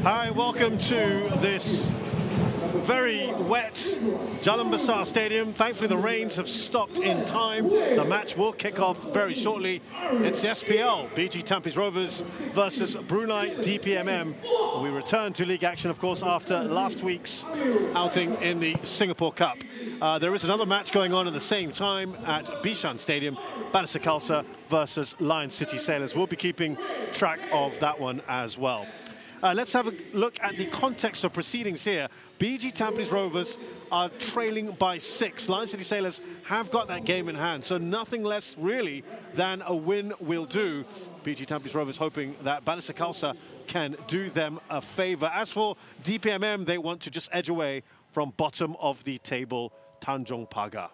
Hi, welcome to this very wet Jalan Besar Stadium. Thankfully, the rains have stopped in time. The match will kick off very shortly. It's the SPL, BG Tampines Rovers versus Brunei DPMM. We return to league action, of course, after last week's outing in the Singapore Cup. There is another match going on at the same time at Bishan Stadium, Besar versus Lion City Sailors. We'll be keeping track of that one as well. Let's have a look at the context of proceedings here. BG Tampines Rovers are trailing by 6. Lion City Sailors have got that game in hand, so nothing less really than a win will do. BG Tampines Rovers hoping that Besar can do them a favour. As for DPMM, they want to just edge away from bottom of the table, Tanjong Pagar.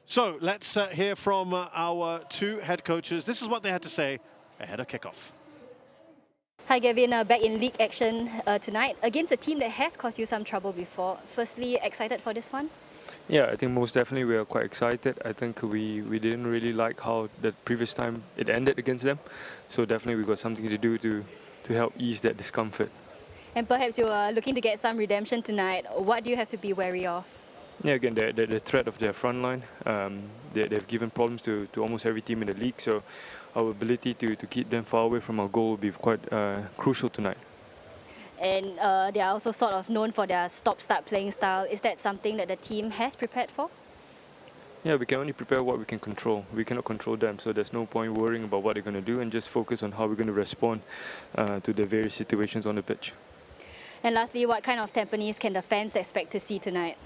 So let's hear from our two head coaches. This is what they had to say ahead of kickoff. Hi Gavin, back in league action tonight against a team that has caused you some trouble before. Firstly, excited for this one? Yeah, I think most definitely we are quite excited. I think we didn't really like how the previous time it ended against them. So definitely we got something to do to help ease that discomfort. And perhaps you are looking to get some redemption tonight. What do you have to be wary of? Yeah, again, the threat of their front line. They've given problems to almost every team in the league. So our ability to keep them far away from our goal will be quite crucial tonight. And they are also sort of known for their stop-start playing style. Is that something that the team has prepared for? Yeah, we can only prepare what we can control. We cannot control them, so there's no point worrying about what they're going to do and just focus on how we're going to respond to the various situations on the pitch. And lastly, what kind of Tampines can the fans expect to see tonight?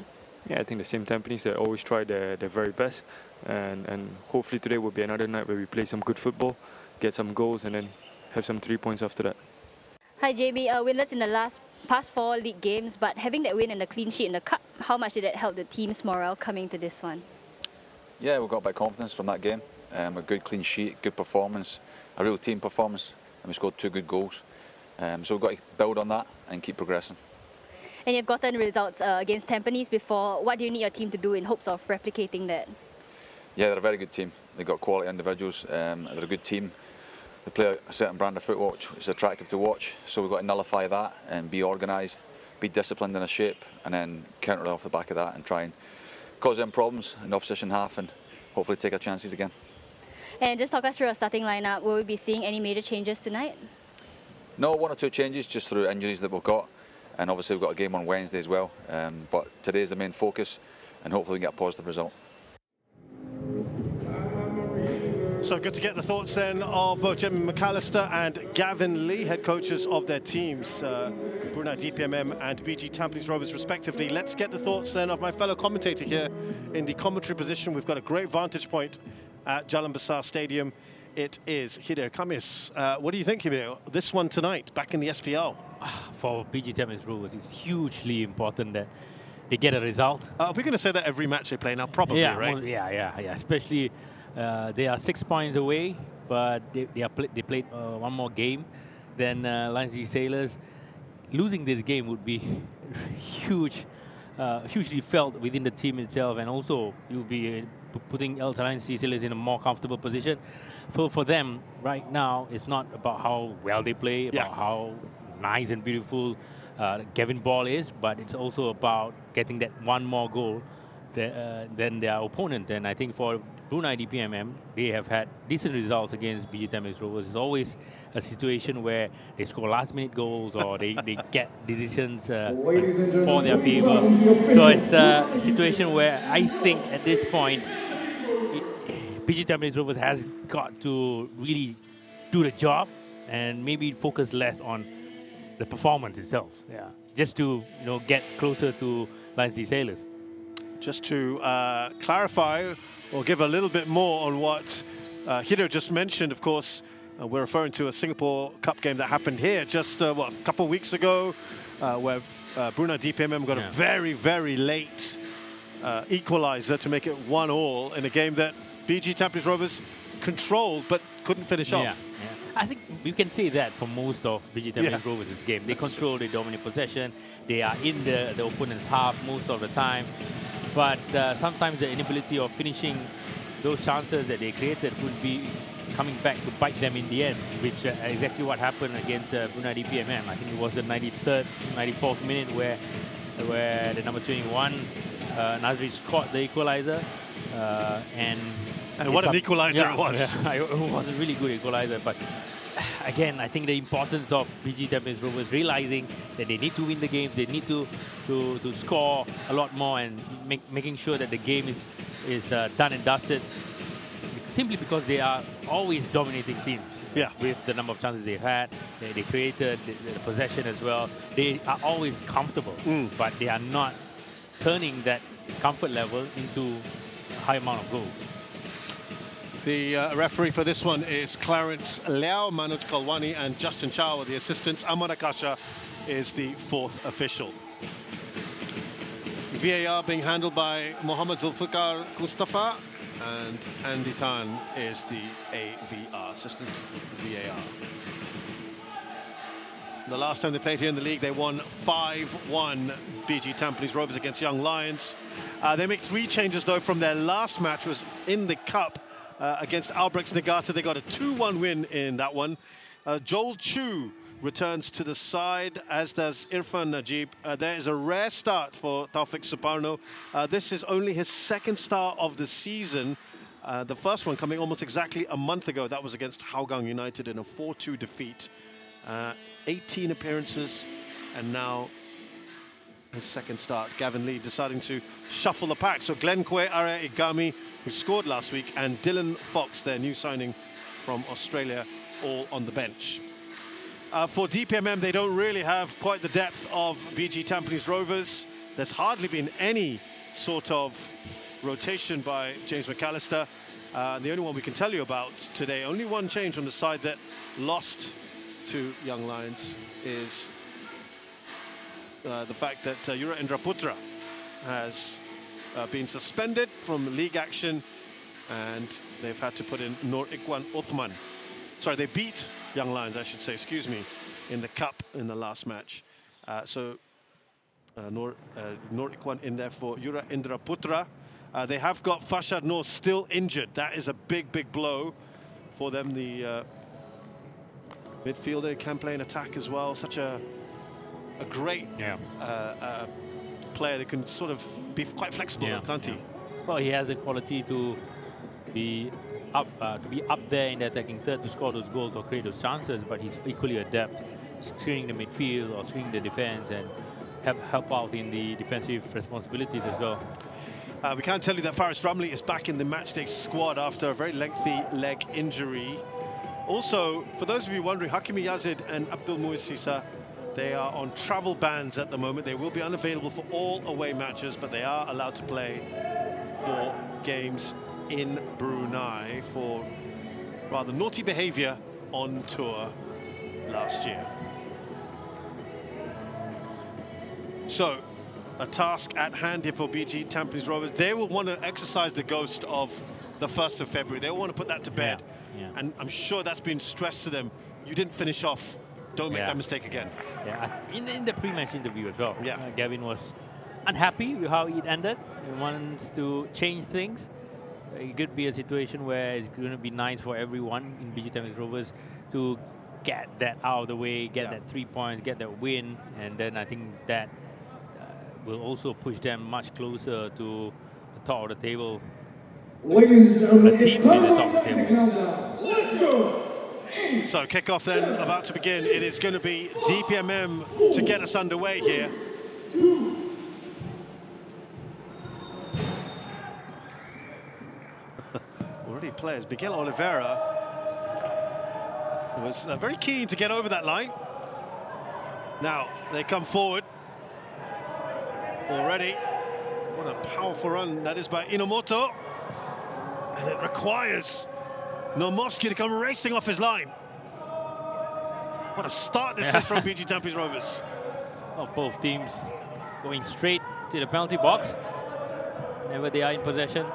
Yeah, I think the same Tampines, they always try their very best. And hopefully today will be another night where we play some good football, get some goals, and then have some 3 points after that. Hi JB, winless in the past 4 league games, but having that win and the clean sheet in the cup, how much did that help the team's morale coming to this one? Yeah, we got a bit of confidence from that game. A good clean sheet, good performance, a real team performance, and we scored 2 good goals. So we've got to build on that and keep progressing. And you've gotten results against Tampines before. What do you need your team to do in hopes of replicating that? Yeah, they're a very good team. They've got quality individuals. They're a good team. They play a certain brand of football which is attractive to watch. So we've got to nullify that and be organised, be disciplined in a shape, and then counter off the back of that and try and cause them problems in the opposition half and hopefully take our chances again. And just talk us through our starting lineup. Will we be seeing any major changes tonight? No, 1 or 2 changes just through injuries that we've got. And obviously we've got a game on Wednesday as well. But today is the main focus and hopefully we get a positive result. So good to get the thoughts then of both Jim McAllister and Gavin Lee, head coaches of their teams, Brunei DPMM and BG Tampines Rovers respectively. Let's get the thoughts then of my fellow commentator here in the commentary position. We've got a great vantage point at Jalan Besar Stadium. It is Hideo Kamis. What do you think, Hideo? This one tonight, back in the SPL. For BG Tampines Rovers, it's hugely important that they get a result. We're going to say that every match they play now, probably, yeah, right? Yeah. Especially they are 6 points away, but they played one more game than Lion City Sailors. Losing this game would be hugely felt within the team itself, and also you'll be putting Lion City Sailors in a more comfortable position. For them right now, it's not about how well they play, about how nice and beautiful Gavin Ball is, but it's also about getting that one more goal than their opponent. And I think for Brunei DPMM, they have had decent results against BG Tampines Rovers. It's always a situation where they score last-minute goals or they get decisions for their favor. So it's a situation where I think at this point, BG Tampines Rovers has got to really do the job and maybe focus less on the performance itself. Yeah, just to get closer to Lions D Sailors. Just to clarify or give a little bit more on what Hiro just mentioned, of course, we're referring to a Singapore Cup game that happened here just a couple of weeks ago, where Brunei DPMM got a very, very late equalizer to make it 1-1 in a game that BG Tampines Rovers controlled but couldn't finish off. Yeah. I think you can say that for most of BG Tampines Rovers' game. They control, they dominate possession, they are in the opponent's half most of the time. But sometimes the inability of finishing those chances that they created would be coming back to bite them in the end, which exactly what happened against Brunei DPMM. I think it was the 93rd, 94th minute where the number 21, Nazri, scored the equalizer. And what an equalizer it was. Yeah, it was a really good equalizer. But again, I think the importance of BG Tampines Rovers realizing that they need to win the games, they need to score a lot more and making sure that the game is done and dusted, simply because they are always dominating teams. Yeah. With the number of chances they've had, they created the possession as well. They are always comfortable, but they are not turning that comfort level into a high amount of goals. The referee for this one is Clarence Liao, Manoj Kalwani and Justin Chow are the assistants. Ahmad Akasha is the fourth official. VAR being handled by Mohammad Zulfikar Mustafa, and Andy Tan is the AVR, assistant VAR. The last time they played here in the league, they won 5-1, BG Tampines Rovers against Young Lions. They make 3 changes though from their last match, was in the Cup. Against Albrechts Nagata, they got a 2-1 win in that one. Joel Chu returns to the side, as does Irfan Najib. There is a rare start for Taufik Suparno. This is only his second start of the season. The first one coming almost exactly a month ago. That was against Hougang United in a 4-2 defeat. 18 appearances, and now his second start. Gavin Lee deciding to shuffle the pack. So Glenn Kwe, Arya Igami, who scored last week, and Dylan Fox, their new signing from Australia, all on the bench. For DPMM, they don't really have quite the depth of BG Tampines Rovers. There's hardly been any sort of rotation by James McAllister. The only one we can tell you about today, only one change on the side that lost to Young Lions, is the fact that Yura Indraputra has been suspended from league action, and they've had to put in Nur Ikwan Uthman. Sorry, they beat Young Lions, I should say, excuse me, in the Cup in the last match. Nur Ikwan in there for Yura Indraputra. They have got Fashad Noor still injured. That is a big, big blow for them. The midfielder can play an attack as well. Such a great player that can sort of be quite flexible, can't he? Well, he has the quality to be up there in the attacking third to score those goals or create those chances, but he's equally adept screening the midfield or screening the defense and help out in the defensive responsibilities as well. We can't tell you that Faris Ramli is back in the matchday squad after a very lengthy leg injury. Also, for those of you wondering, Hakimi Yazid and Abdul Muissisa, they are on travel bans at the moment. They will be unavailable for all away matches, but they are allowed to play for games in Brunei for rather naughty behavior on tour last year. So, a task at hand here for BG Tampines Rovers. They will want to exercise the ghost of the 1st of February. They will want to put that to bed. And I'm sure that's been stressed to them. You didn't finish off. Don't make that mistake again. In the pre-match interview as well, Gavin was unhappy with how it ended. He wants to change things. It could be a situation where it's going to be nice for everyone in BG Tampines Rovers to get that out of the way, get that 3 points, get that win, and then I think that will also push them much closer to top of the table. Ladies and gentlemen, The team in the top of the table. Let's go. So kickoff then about to begin. It is going to be DPMM to get us underway here. Already players. Miguel Oliveira was very keen to get over that line. Now they come forward already. What a powerful run that is by Inomoto. And it requires Normovsky to come racing off his line. What a start this is from PG Tampines Rovers. Well, both teams going straight to the penalty box whenever they are in possession.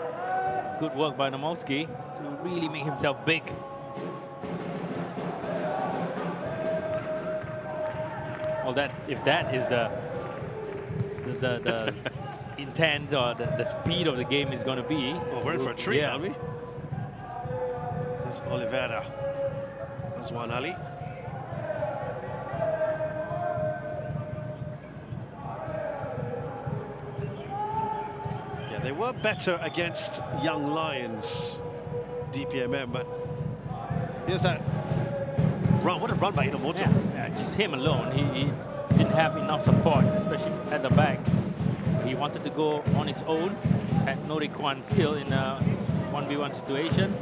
Good work by Normovsky to really make himself big. Well, if that is the intent or the speed of the game is going to be. Well, we're in for a treat, aren't we? There's Oliveira. There's Juan Ali. Yeah, they were better against young Lions, DPMM, but here's that run. What a run by Inomoto. Yeah, just him alone. He didn't have enough support, especially at the back. He wanted to go on his own, had no Kwan still in a 1v1 situation.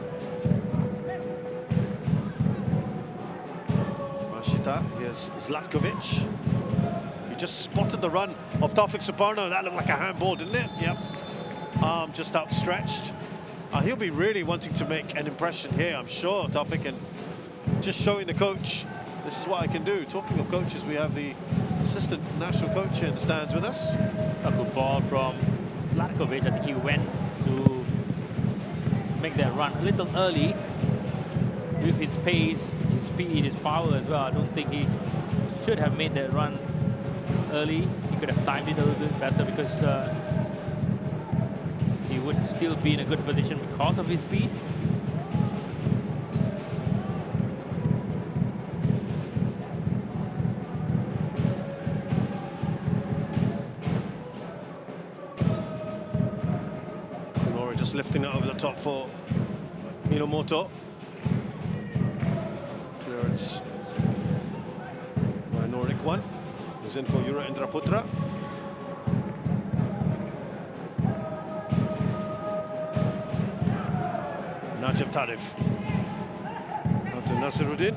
Rashida, here's Zlatkovic. He just spotted the run of Taufik Suparno. That looked like a handball, didn't it? Yep. Arm just outstretched. He'll be really wanting to make an impression here, I'm sure, Taufik, and just showing the coach, this is what I can do. Talking of coaches, we have the assistant national coach here in the stands with us. A good ball from Zlatkovic. I think he went to make that run a little early with his pace, his speed, his power as well. I don't think he should have made that run early. He could have timed it a little bit better because he would still be in a good position because of his speed. Just lifting it over the top for Inomoto. Clearance by Nordic one, who's in for Yura Indraputra. Najib Tarif. Out to Nasiruddin.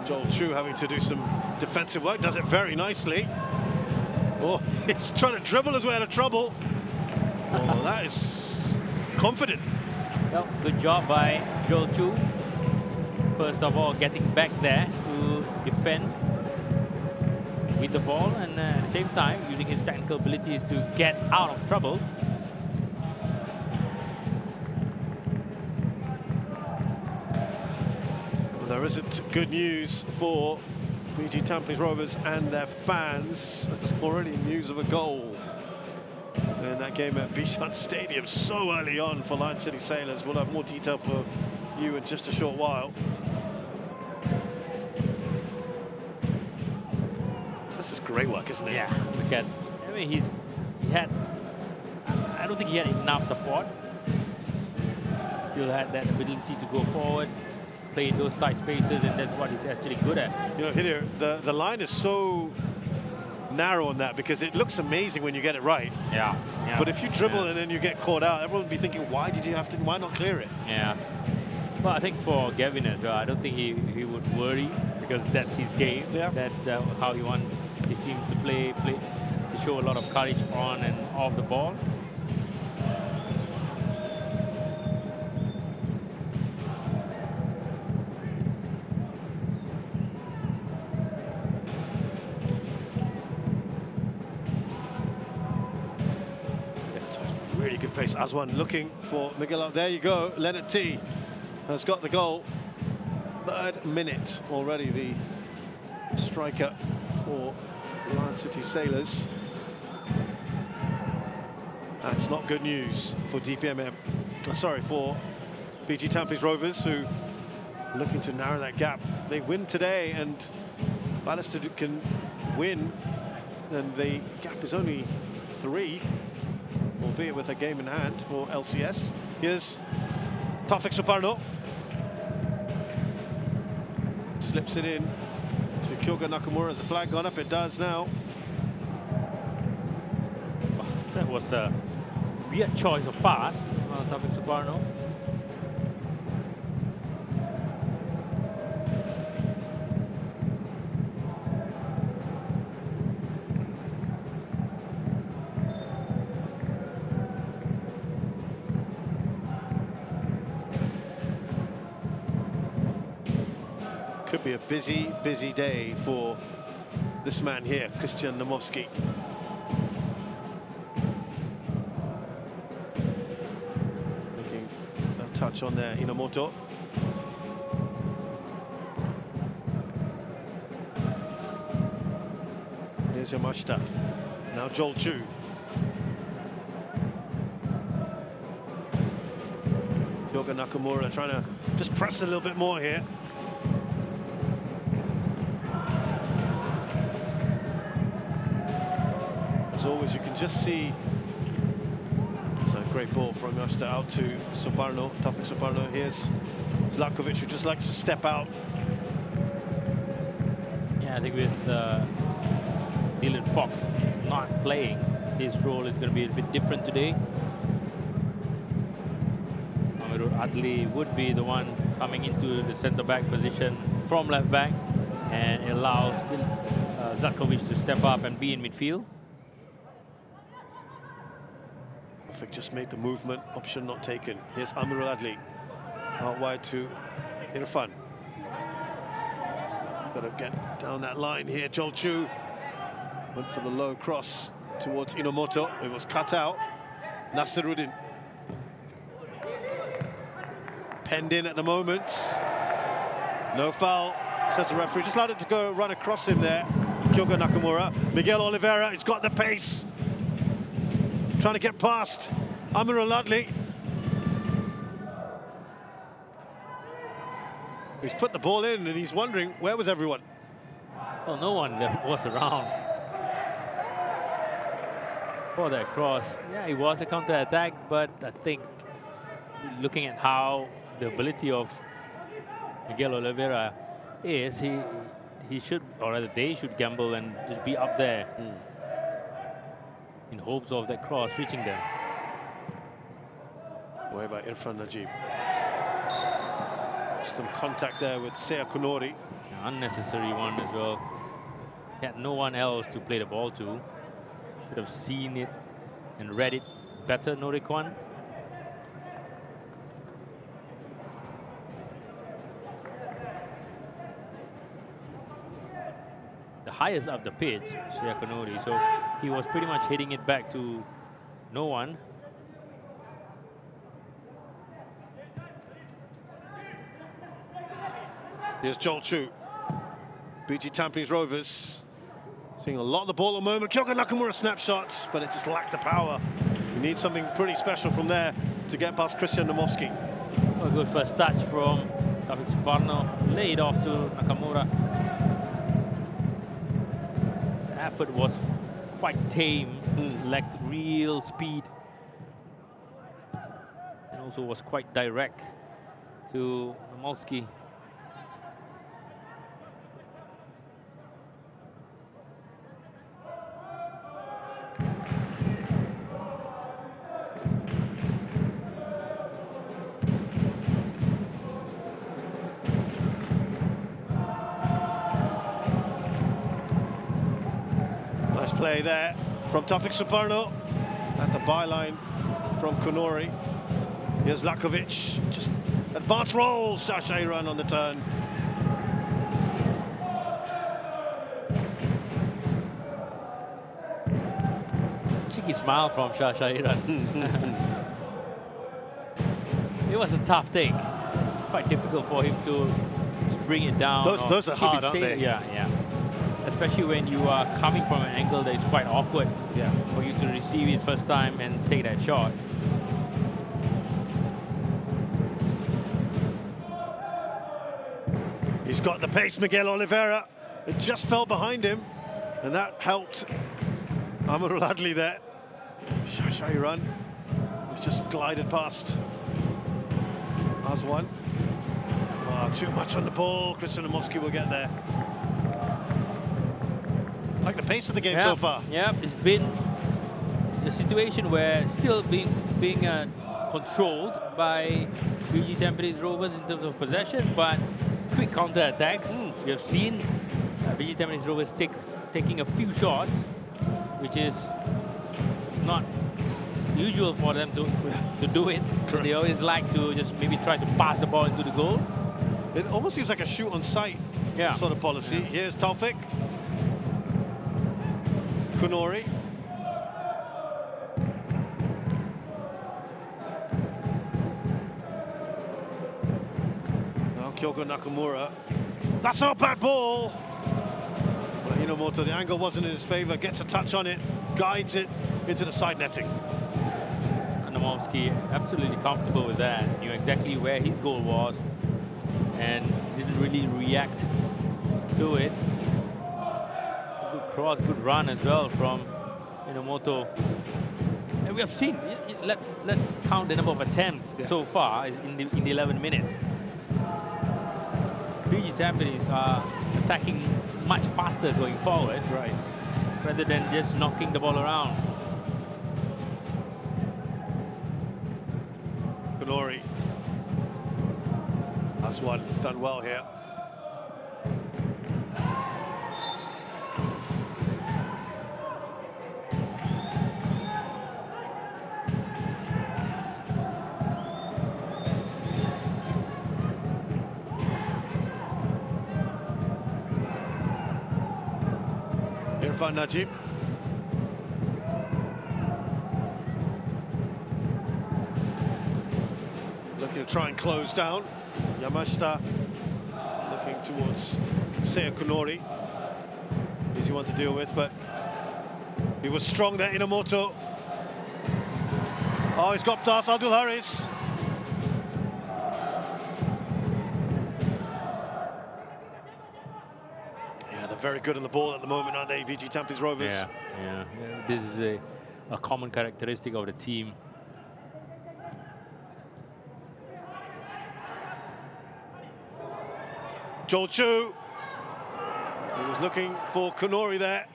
Joel Chu having to do some defensive work, does it very nicely. Oh, he's trying to dribble his way out of trouble. Oh, that is confident. Well, good job by Joel Chu. First of all, getting back there to defend with the ball, and at the same time, using his technical abilities to get out of trouble. Well, there isn't good news for PG Tampines Rovers and their fans. There's already news of a goal in that game at Bishan Stadium so early on for Lion City Sailors. We'll have more detail for you in just a short while. This is great work, isn't it? Yeah, look at. I mean, he had. I don't think he had enough support. Still had that ability to go forward, play in those tight spaces, and that's what he's actually good at. You know, here the line is so narrow on that because it looks amazing when you get it right. Yeah. But if you dribble and then you get caught out, everyone will be thinking, why not clear it? Yeah. Well, I think for Gavin as well, I don't think he would worry because that's his game. Yeah. That's how he wants his team to play, to show a lot of courage on and off the ball. Really good pace. Aswan looking for Miguel. There you go. Leonard T has got the goal. 3rd minute already. The striker for Lion City Sailors. That's not good news for DPMM. Sorry, for PG Tampines Rovers, who are looking to narrow that gap. They win today, and Ballister can win and the gap is only 3, albeit with a game in hand for LCS. Here's Taufik Suparno. Slips it in to Kyoga Nakamura. Has the flag gone up? It does now. That was a weird choice of pass, Taufik Suparno. Could be a busy, busy day for this man here, Christian Namovski. Making a touch on there, Inamoto. Here's Yamashita. Now Joel Chu. Kyoga Nakamura trying to just press a little bit more here. As always, you can just see it's a great ball from Yamashita out to Suparno, Taufik Suparno. Here's Zlatkovic, who just likes to step out. Yeah, I think with Dylan Fox not playing, his role is going to be a bit different today. Amirul Adli would be the one coming into the centre-back position from left-back, and it allows Zlatkovic to step up and be in midfield. Just made the movement, option not taken. Here's Amirul Adli, out wide to Irfan. Got to get down that line here. Joel Chu went for the low cross towards Inamoto. It was cut out. Nasiruddin penned in at the moment. No foul, says the referee. Just allowed it to go run across him there. Kyoga Nakamura. Miguel Oliveira, he's got the pace. Trying to get past Amirul Adli. He's put the ball in and he's wondering, where was everyone? Well, no one was around for that cross. Yeah, it was a counter-attack, but I think looking at how the ability of Miguel Oliveira is, he should, or rather they should gamble and just be up there. In hopes of that cross reaching them. Away by Irfan Najib. Some contact there with Seya Kunori. An unnecessary one as well. He had no one else to play the ball to. Should have seen it and read it better, Norikwan. The highest up the pitch, Seya Kunori, so he was pretty much hitting it back to no one. Here's Joel Chu. BG Tampines Rovers seeing a lot of the ball at the moment. Kyoga Nakamura snapshots, but it just lacked the power. You need something pretty special from there to get past Christian Namovski. A good first touch from Taufik Suparno, laid off to Nakamura. The effort was quite tame, lacked real speed, and also was quite direct to Namovski. Nice play there from Taufik Suparno at the byline from Kunori. Here's Zlatkovic, just advanced roll, Shashairan on the turn. Cheeky smile from Shashairan. It was a tough take. Quite difficult for him to bring it down. Those are hard, aren't they? Yeah, yeah. Especially when you are coming from an angle that is quite awkward for you to receive it first time and take that shot. He's got the pace, Miguel Oliveira. It just fell behind him. And that helped Amarul Adli there. Shashai run. He's just glided past. As one. Too much on the ball. Christian Rimowski will get there. Like the pace of the game so far. Yeah, it's been a situation where still being controlled by BG Tampines Rovers in terms of possession, but quick counter attacks. We have seen BG Tampines Rovers taking a few shots, which is not usual for them to do it. They always like to just maybe try to pass the ball into the goal. It almost seems like a shoot on sight sort of policy. Yeah. Here's Taufik. Kunori. Now Kyogo Nakamura. That's not a bad ball. But Inomoto, the angle wasn't in his favor. Gets a touch on it, guides it into the side netting. Rimowski absolutely comfortable with that. Knew exactly where his goal was and didn't really react to it. Good cross, good run as well from Inomoto. And we have seen, let's count the number of attempts so far in the 11 minutes. BG Tampines are attacking much faster going forward, rather than just knocking the ball around. Kunori. That's one, done well here. Irfan Najib. Looking to try and close down. Yamashita looking towards Seiya Kunori. Easy one to deal with, but he was strong there, Inomoto. Oh, he's got past Abdul Haris. Yeah, they're very good on the ball at the moment, aren't they, BG Tampines Rovers? Yeah. This is a common characteristic of the team. Joel Chu. He was looking for Kunori there.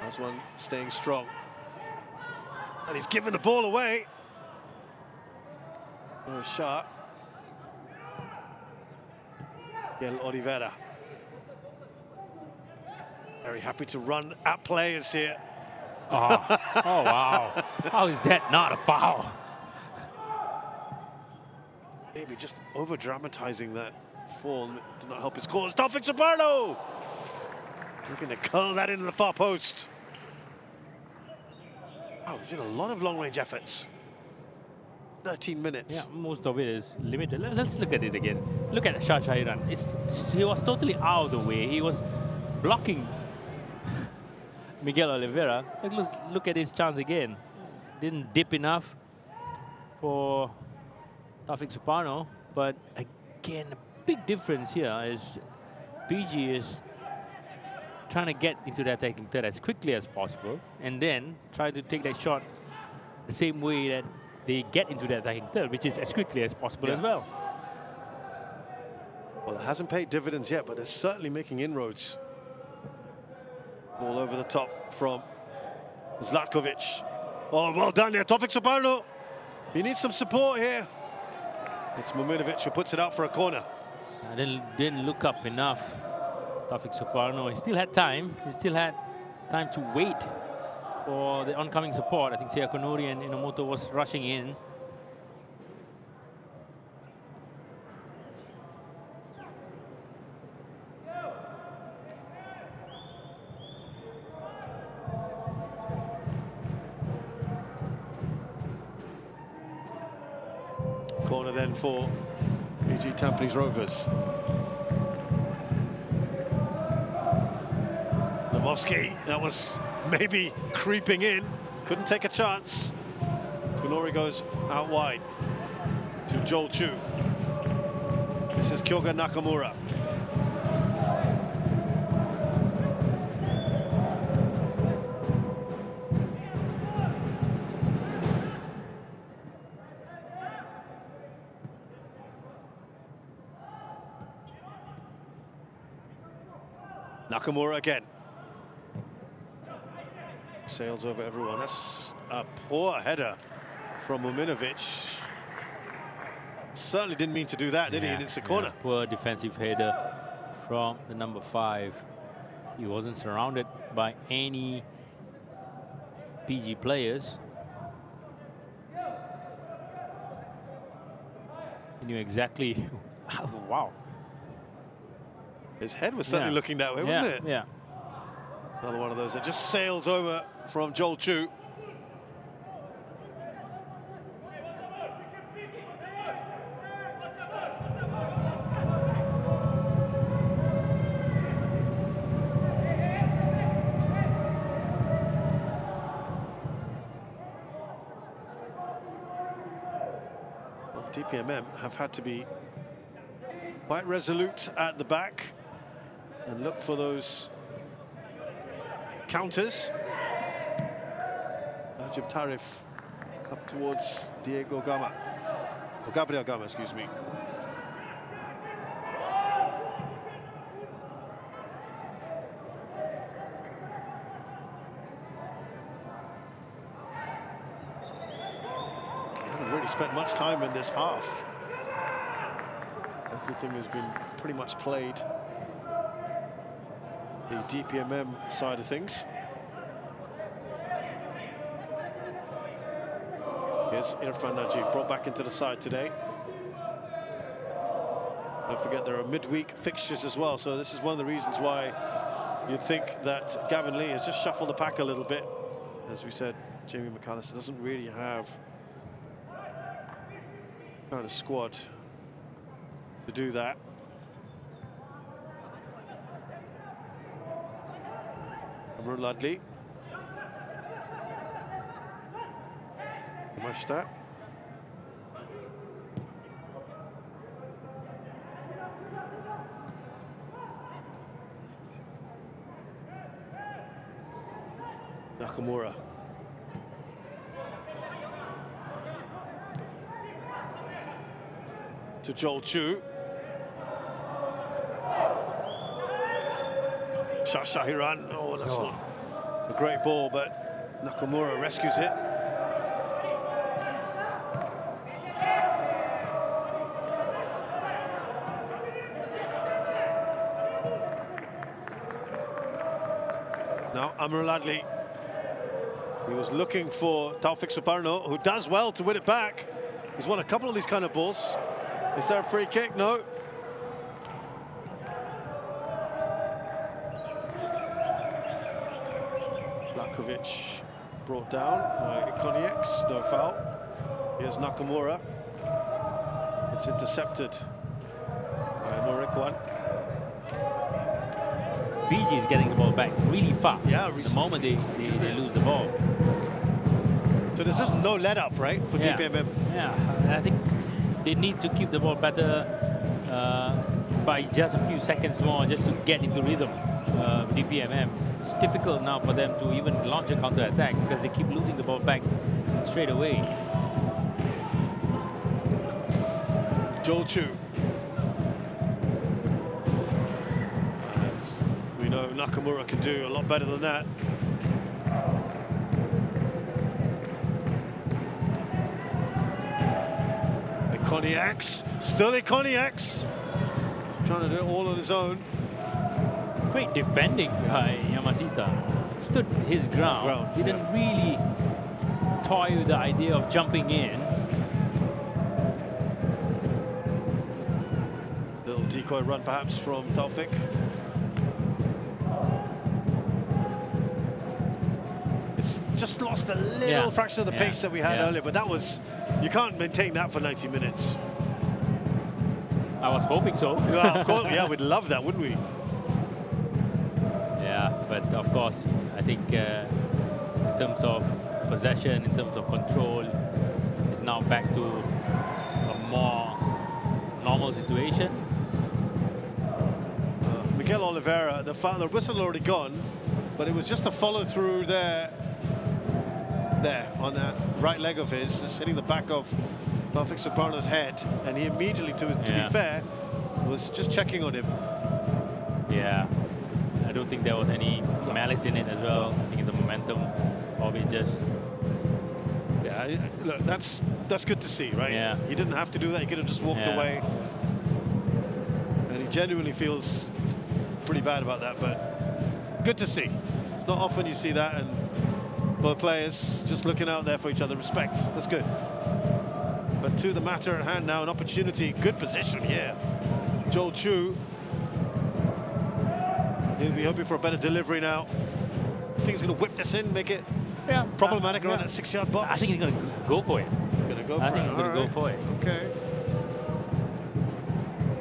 That's one staying strong. And he's given the ball away. Oh, shot. Miguel Oliveira. Very happy to run at players here. Oh wow. How is that not a foul? Maybe just over-dramatizing that fall did not help his cause. Taufik Subarno! Looking to curl that into the far post. Wow, he's doing a lot of long-range efforts. 13 minutes. Yeah, most of it is limited. Let's look at it again. Look at Shashai run. He was totally out of the way. He was blocking Miguel Oliveira. Look at his chance again. Didn't dip enough for Taufik Subarno, but again, a big difference here is BG is trying to get into the attacking third as quickly as possible and then try to take that shot the same way that they get into the attacking third, which is as quickly as possible as well. Well, it hasn't paid dividends yet, but it's certainly making inroads. All over the top from Zlatkovic. Oh, well done there, Taufik Subarno. He needs some support here. It's Muminovic who puts it out for a corner. Didn't look up enough, Taufik Subarno. He still had time. He still had time to wait for the oncoming support. I think Seiya Kunori and Inomoto was rushing in. Corner then for BG Tampines Rovers. Rimowski, that was maybe creeping in, couldn't take a chance. Kunori goes out wide to Joel Chu. This is Kyoga Nakamura. Nakamura again. Sails over everyone. That's a poor header from Muminovic. Certainly didn't mean to do that, did he? And it's a corner. Poor defensive header from the number 5. He wasn't surrounded by any PG players. He knew exactly. Wow. His head was certainly looking that way, wasn't it? Yeah. Another one of those that just sails over from Joel Chu. DPMM have had to be quite resolute at the back and look for those counters. Najib Tarif up towards Diego Gama, or Gabriel Gama, excuse me. Haven't really spent much time in this half. Everything has been pretty much played the DPMM side of things. Here's Irfan Najib, brought back into the side today. Don't forget there are midweek fixtures as well, so this is one of the reasons why you'd think that Gavin Lee has just shuffled the pack a little bit. As we said, Jamie McAllister doesn't really have kind of squad to do that. Amrul Ladli. Mashta. Nakamura. To Joel Chu. Shahiran. Oh, that's not a great ball, but Nakamura rescues it. Now Amrul Adli. He was looking for Taufik Suparno, who does well to win it back. He's won a couple of these kind of balls. Is there a free kick? No. Blakovic brought down by Ikonieks, no foul. Here's Nakamura. It's intercepted by Morikwan. BG is getting the ball back really fast. Yeah, the moment they lose the ball. So there's just no let up, right, for DPMM? Yeah, I think they need to keep the ball better by just a few seconds more, just to get into rhythm. DPMM. It's difficult now for them to even launch a counter-attack because they keep losing the ball back straight away. Joel Chu. We know Nakamura can do a lot better than that. Ikonieks, still Ikonieks, trying to do it all on his own. Great defending by Yamashita. Stood his ground. Didn't really toy with the idea of jumping in. Little decoy run perhaps from Taufik. It's just lost a little fraction of the pace that we had earlier, but that was, you can't maintain that for 90 minutes. I was hoping so. Yeah, of course, yeah, we'd love that, wouldn't we? Yeah, but of course, I think in terms of possession, in terms of control, it's now back to a more normal situation. Miguel Oliveira, the whistle had already gone, but it was just a follow through there on that right leg of his, just hitting the back of Taufik Suparno's head, and he immediately, to be fair, was just checking on him. Yeah, I don't don't think there was any malice in it as well. I think the momentum of it just... Yeah, look, that's good to see, right? Yeah. He didn't have to do that. He could have just walked away. And he genuinely feels pretty bad about that, but good to see. It's not often you see that, and both players just looking out there for each other. Respect, that's good. But to the matter at hand now, an opportunity, good position here. Joel Chu, he'll be hoping for a better delivery now. I think he's going to whip this in, make it problematic around that 6-yard box. I think he's going to go for it. Going to go for it. I think he's going to go for it. Okay.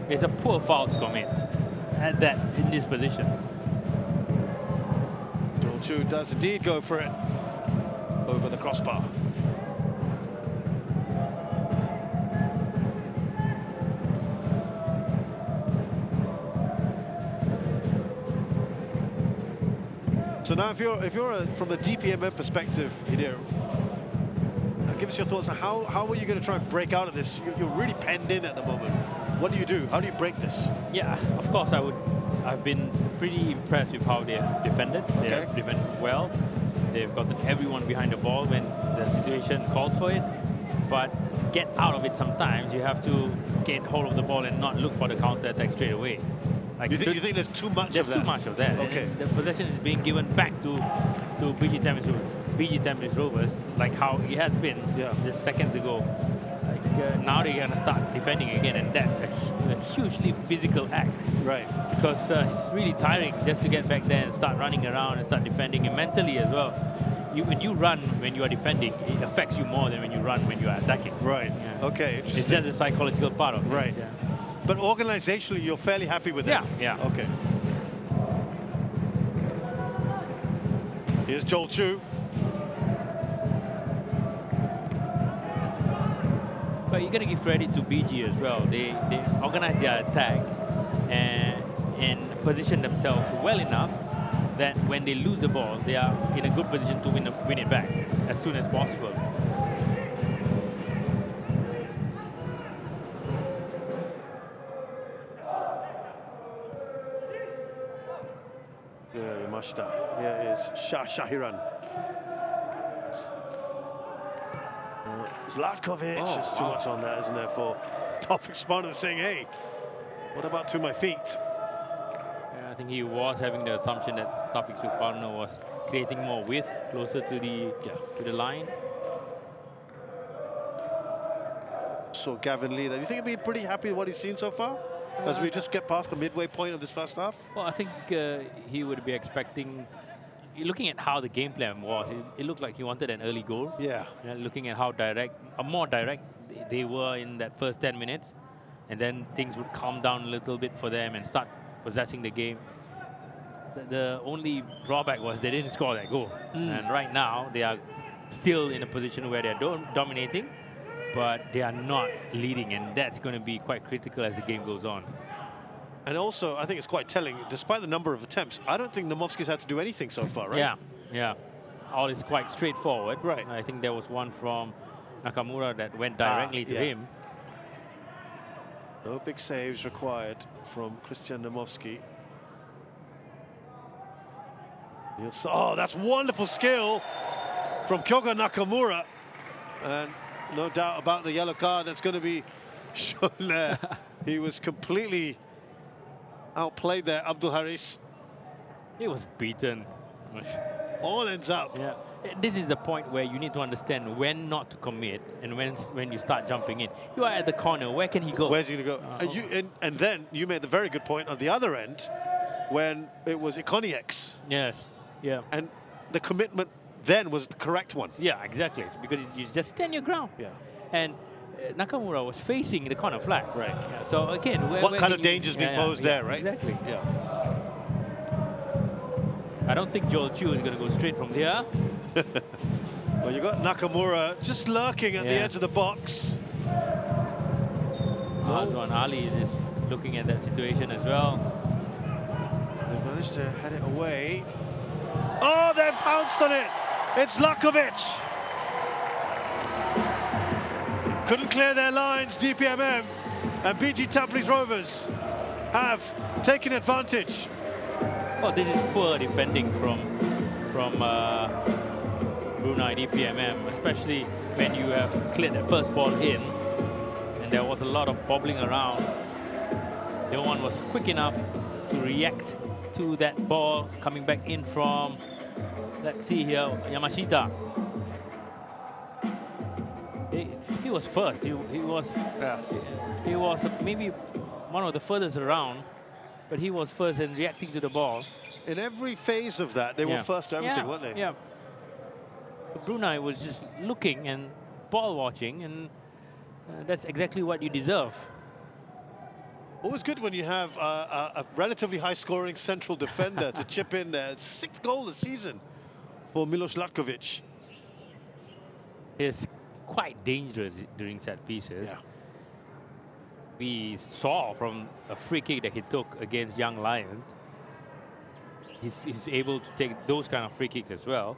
It's a poor foul to commit at that in this position. Joel Chu does indeed go for it over the crossbar. So now, if you're from a DPMM perspective, Hideo, give us your thoughts on how are you going to try and break out of this? You're really penned in at the moment. What do you do? How do you break this? Yeah, of course I would. I've been pretty impressed with how they have defended. They have defended well. They've gotten everyone behind the ball when the situation called for it. But to get out of it, sometimes you have to get hold of the ball and not look for the counter attack straight away. Like you think there's too much of that? There's too much of that. Okay. And the possession is being given back to BG Tampines Rovers, like how it has been just seconds ago. Like now they're gonna start defending again, and that's a hugely physical act. Right. Because it's really tiring just to get back there and start running around and start defending, and mentally as well. When you run when you are defending, it affects you more than when you run when you are attacking. Right. Yeah. Okay. Interesting. It's just a psychological part of it. Right. Yeah. But organizationally, you're fairly happy with that? Yeah. Okay. Here's Joel Chu. But you're going to give credit to BG as well. They organize their attack and position themselves well enough that when they lose the ball, they are in a good position to win it back as soon as possible. Here is Shah Shahiran. Zlatkovic, there's too much on that, isn't there, for Taufik Subhanu saying, hey, what about to my feet? Yeah, I think he was having the assumption that Taufik Subhanu was creating more width closer to the line. So Gavin Lee, do you think he'll be pretty happy with what he's seen so far? As we just get past the midway point of this first half? Well, I think he would be expecting, looking at how the game plan was, it looked like he wanted an early goal. Yeah. Looking at how more direct they were in that first 10 minutes, and then things would calm down a little bit for them and start possessing the game. The only drawback was they didn't score that goal. And right now, they are still in a position where they're dominating, but they are not leading, and that's going to be quite critical as the game goes on. And also, I think it's quite telling, despite the number of attempts, I don't think Namovsky's had to do anything so far, right? Yeah. All is quite straightforward. Right. I think there was one from Nakamura that went directly to him. No big saves required from Christian Namovsky. Oh, that's wonderful skill from Kyoga Nakamura. And no doubt about the yellow card that's going to be shown there. He was completely outplayed there, Abdul Haris. He was beaten. All ends up. Yeah. This is the point where you need to understand when not to commit and when you start jumping in. You are at the corner. Where can he go? Where's he going to go? And then you made the very good point on the other end when it was Ikonieks. Yes. Yeah. And the commitment then was the correct one. Yeah, exactly. Because you just stand your ground. Yeah. And Nakamura was facing the corner flag. Right. Yeah, so again, what kind of danger is being posed there, right? Exactly. Yeah. I don't think Joel Chu is going to go straight from here. Well, you got Nakamura just lurking at the edge of the box. Azwan Ali is looking at that situation as well. They managed to head it away. Oh, they've pounced on it. It's Lakovic. Couldn't clear their lines, DPMM, and BG Tampines Rovers have taken advantage Oh, this is poor defending from Brunei DPMM, especially when you have cleared the first ball in, and there was a lot of bobbling around. No one was quick enough to react to that ball coming back in from, let's see here, Yamashita. He was first. He was maybe one of the furthest around, but he was first in reacting to the ball. In every phase of that, they were first to everything, weren't they? Yeah. Brunei was just looking and ball watching, and that's exactly what you deserve. Always good when you have a relatively high-scoring central defender to chip in there. 6th goal this season for Milos Latkovic. He's quite dangerous during set pieces. Yeah. We saw from a free kick that he took against Young Lions, he's able to take those kind of free kicks as well.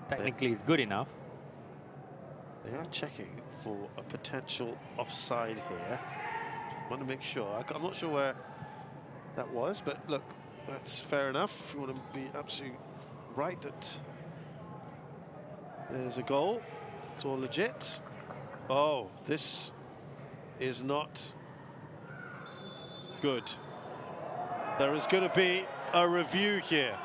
Technically, it's good enough. They are checking for a potential offside here. Just want to make sure. I'm not sure where that was, but look, that's fair enough. You want to be absolutely right that there's a goal. It's all legit. Oh, this is not good. There is going to be a review here.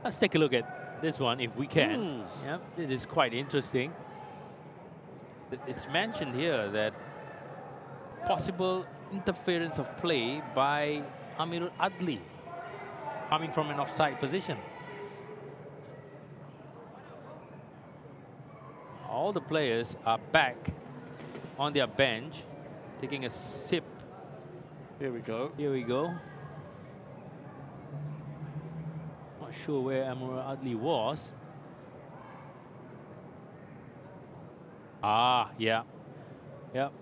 Let's take a look at this one if we can. Yeah, it is quite interesting. It's mentioned here that possible interference of play by Amirul Adli coming from an offside position. All the players are back on their bench, taking a sip. Here we go. Here we go. Not sure where Amirul Adli was. Ah, yeah. Yep.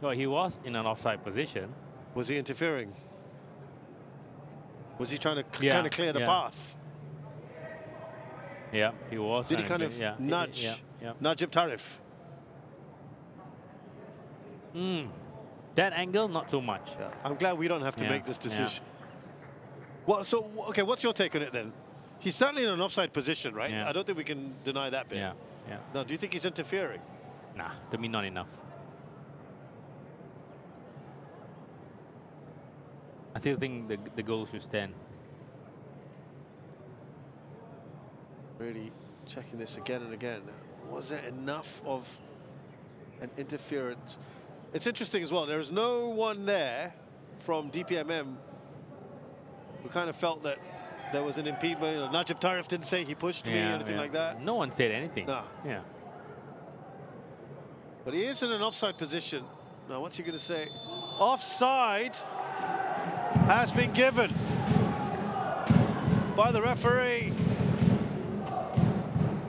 So he was in an offside position. Was he interfering? Was he trying to kind of clear the path? Yeah, he was. Did he kind of nudge Najib Tarif? That angle, not so much. Yeah. I'm glad we don't have to make this decision. Well, so, okay, what's your take on it then? He's certainly in an offside position, right? I don't think we can deny that bit. Yeah. Now, do you think he's interfering? Nah, to me, not enough. I still think the goal should stand. Really checking this again and again. Was there enough of an interference? It's interesting as well. There is no one there from DPMM who kind of felt that there was an impediment. Najib Tarif didn't say he pushed me or anything like that. No one said anything. No. Yeah. But he is in an offside position. Now, what's he going to say? Offside has been given by the referee.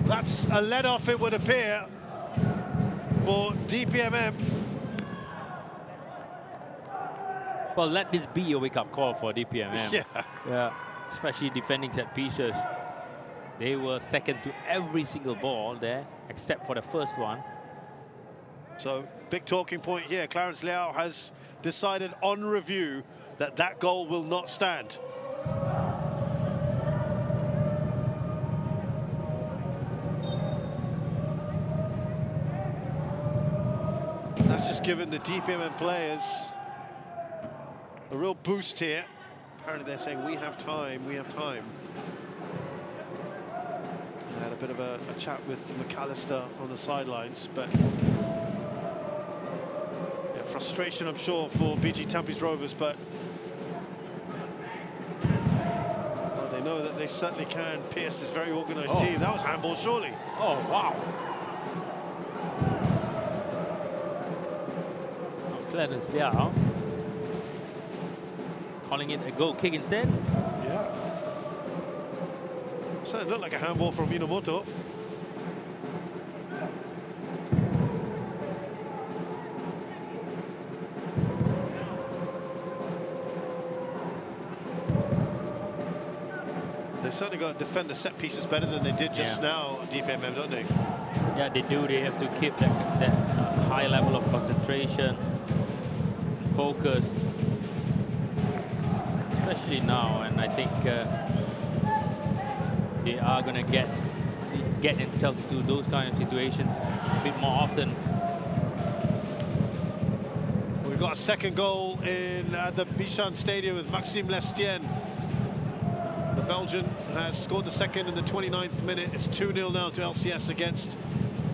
That's a let-off, it would appear, for DPMM. Well, let this be a wake-up call for DPMM. Yeah. Especially defending set pieces. They were second to every single ball there, except for the first one. So, big talking point here. Clarence Liao has decided on review that that goal will not stand. That's just given the DPMM players a real boost here. Apparently they're saying, we have time, we have time. I had a bit of a chat with McAllister on the sidelines, but frustration, I'm sure, for BG Tampines Rovers, but well, they know that they certainly can pierce this very organised team. That was handball, surely. Oh, wow. Clarence Liao calling it a goal kick instead. Yeah. Certainly looked like a handball from Minamoto. They certainly got to defend the set pieces better than they did just now, DPMM, don't they? Yeah, they do. They have to keep that high level of concentration, focus. especially now, and I think they are going to get themselves into those kind of situations a bit more often. We've got a second goal in the Bishan Stadium with Maxime Lestienne. The Belgian has scored the second in the 29th minute. It's 2-0 now to LCS against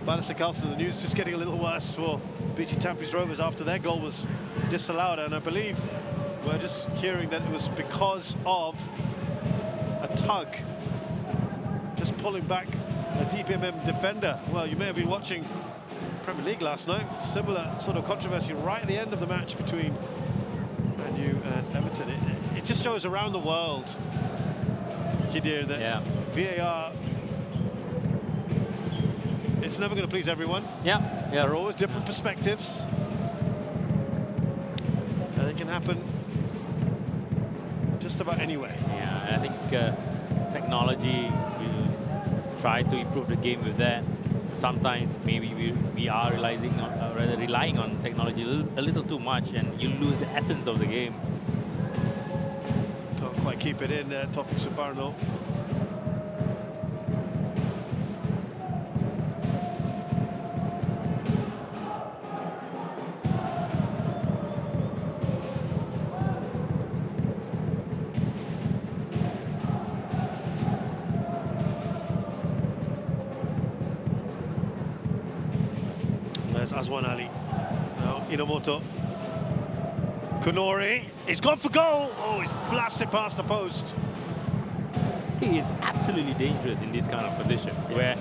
Bannister Castle. The news just getting a little worse for BG Tampines Rovers after their goal was disallowed, and I believe we're just hearing that it was because of a tug just pulling back a DPMM defender. Well, you may have been watching Premier League last night. Similar sort of controversy right at the end of the match between Man U and Everton. It just shows around the world, Kidir, that VAR, it's never going to please everyone. There are always different perspectives, and it can happen just about anywhere. Yeah, I think technology will try to improve the game with that. Sometimes maybe we are relying on technology a little too much, and you lose the essence of the game. Can't quite keep it in there, Taufik Suparno. There's Aswan Ali. Now Inamoto. Kunori. He's gone for goal. Oh, he's flashed it past the post. He is absolutely dangerous in these kind of positions where,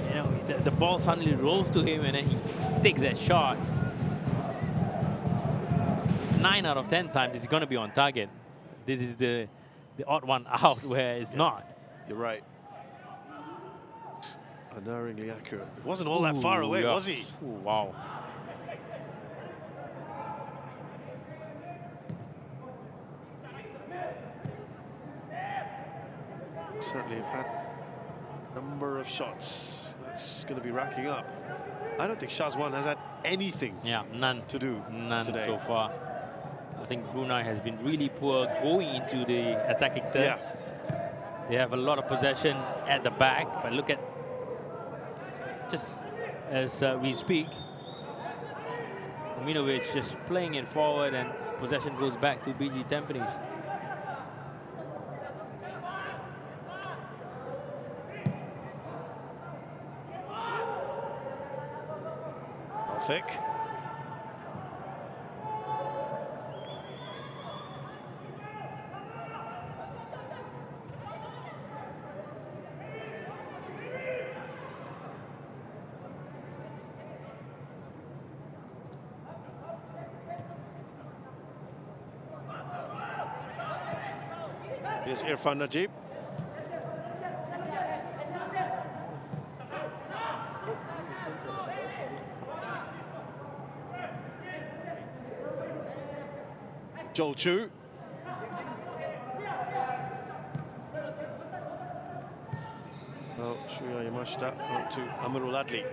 you know, the ball suddenly rolls to him and then he takes that shot. 9 out of 10 times he's going to be on target. This is the odd one out where it's not. You're right. Unerringly accurate. It wasn't all that far away, was he? Wow. Certainly have had a number of shots. That's going to be racking up. I don't think Shazwan has had anything none to do today. So far. I think Brunei has been really poor going into the attacking third. They have a lot of possession at the back, but look at, just as we speak, Minovic just playing it forward and possession goes back to BG Tampines. Taufik. Here's Irfan Najib. Joel Chu. Oh, Shuya Yamashita out to Amarul Adli.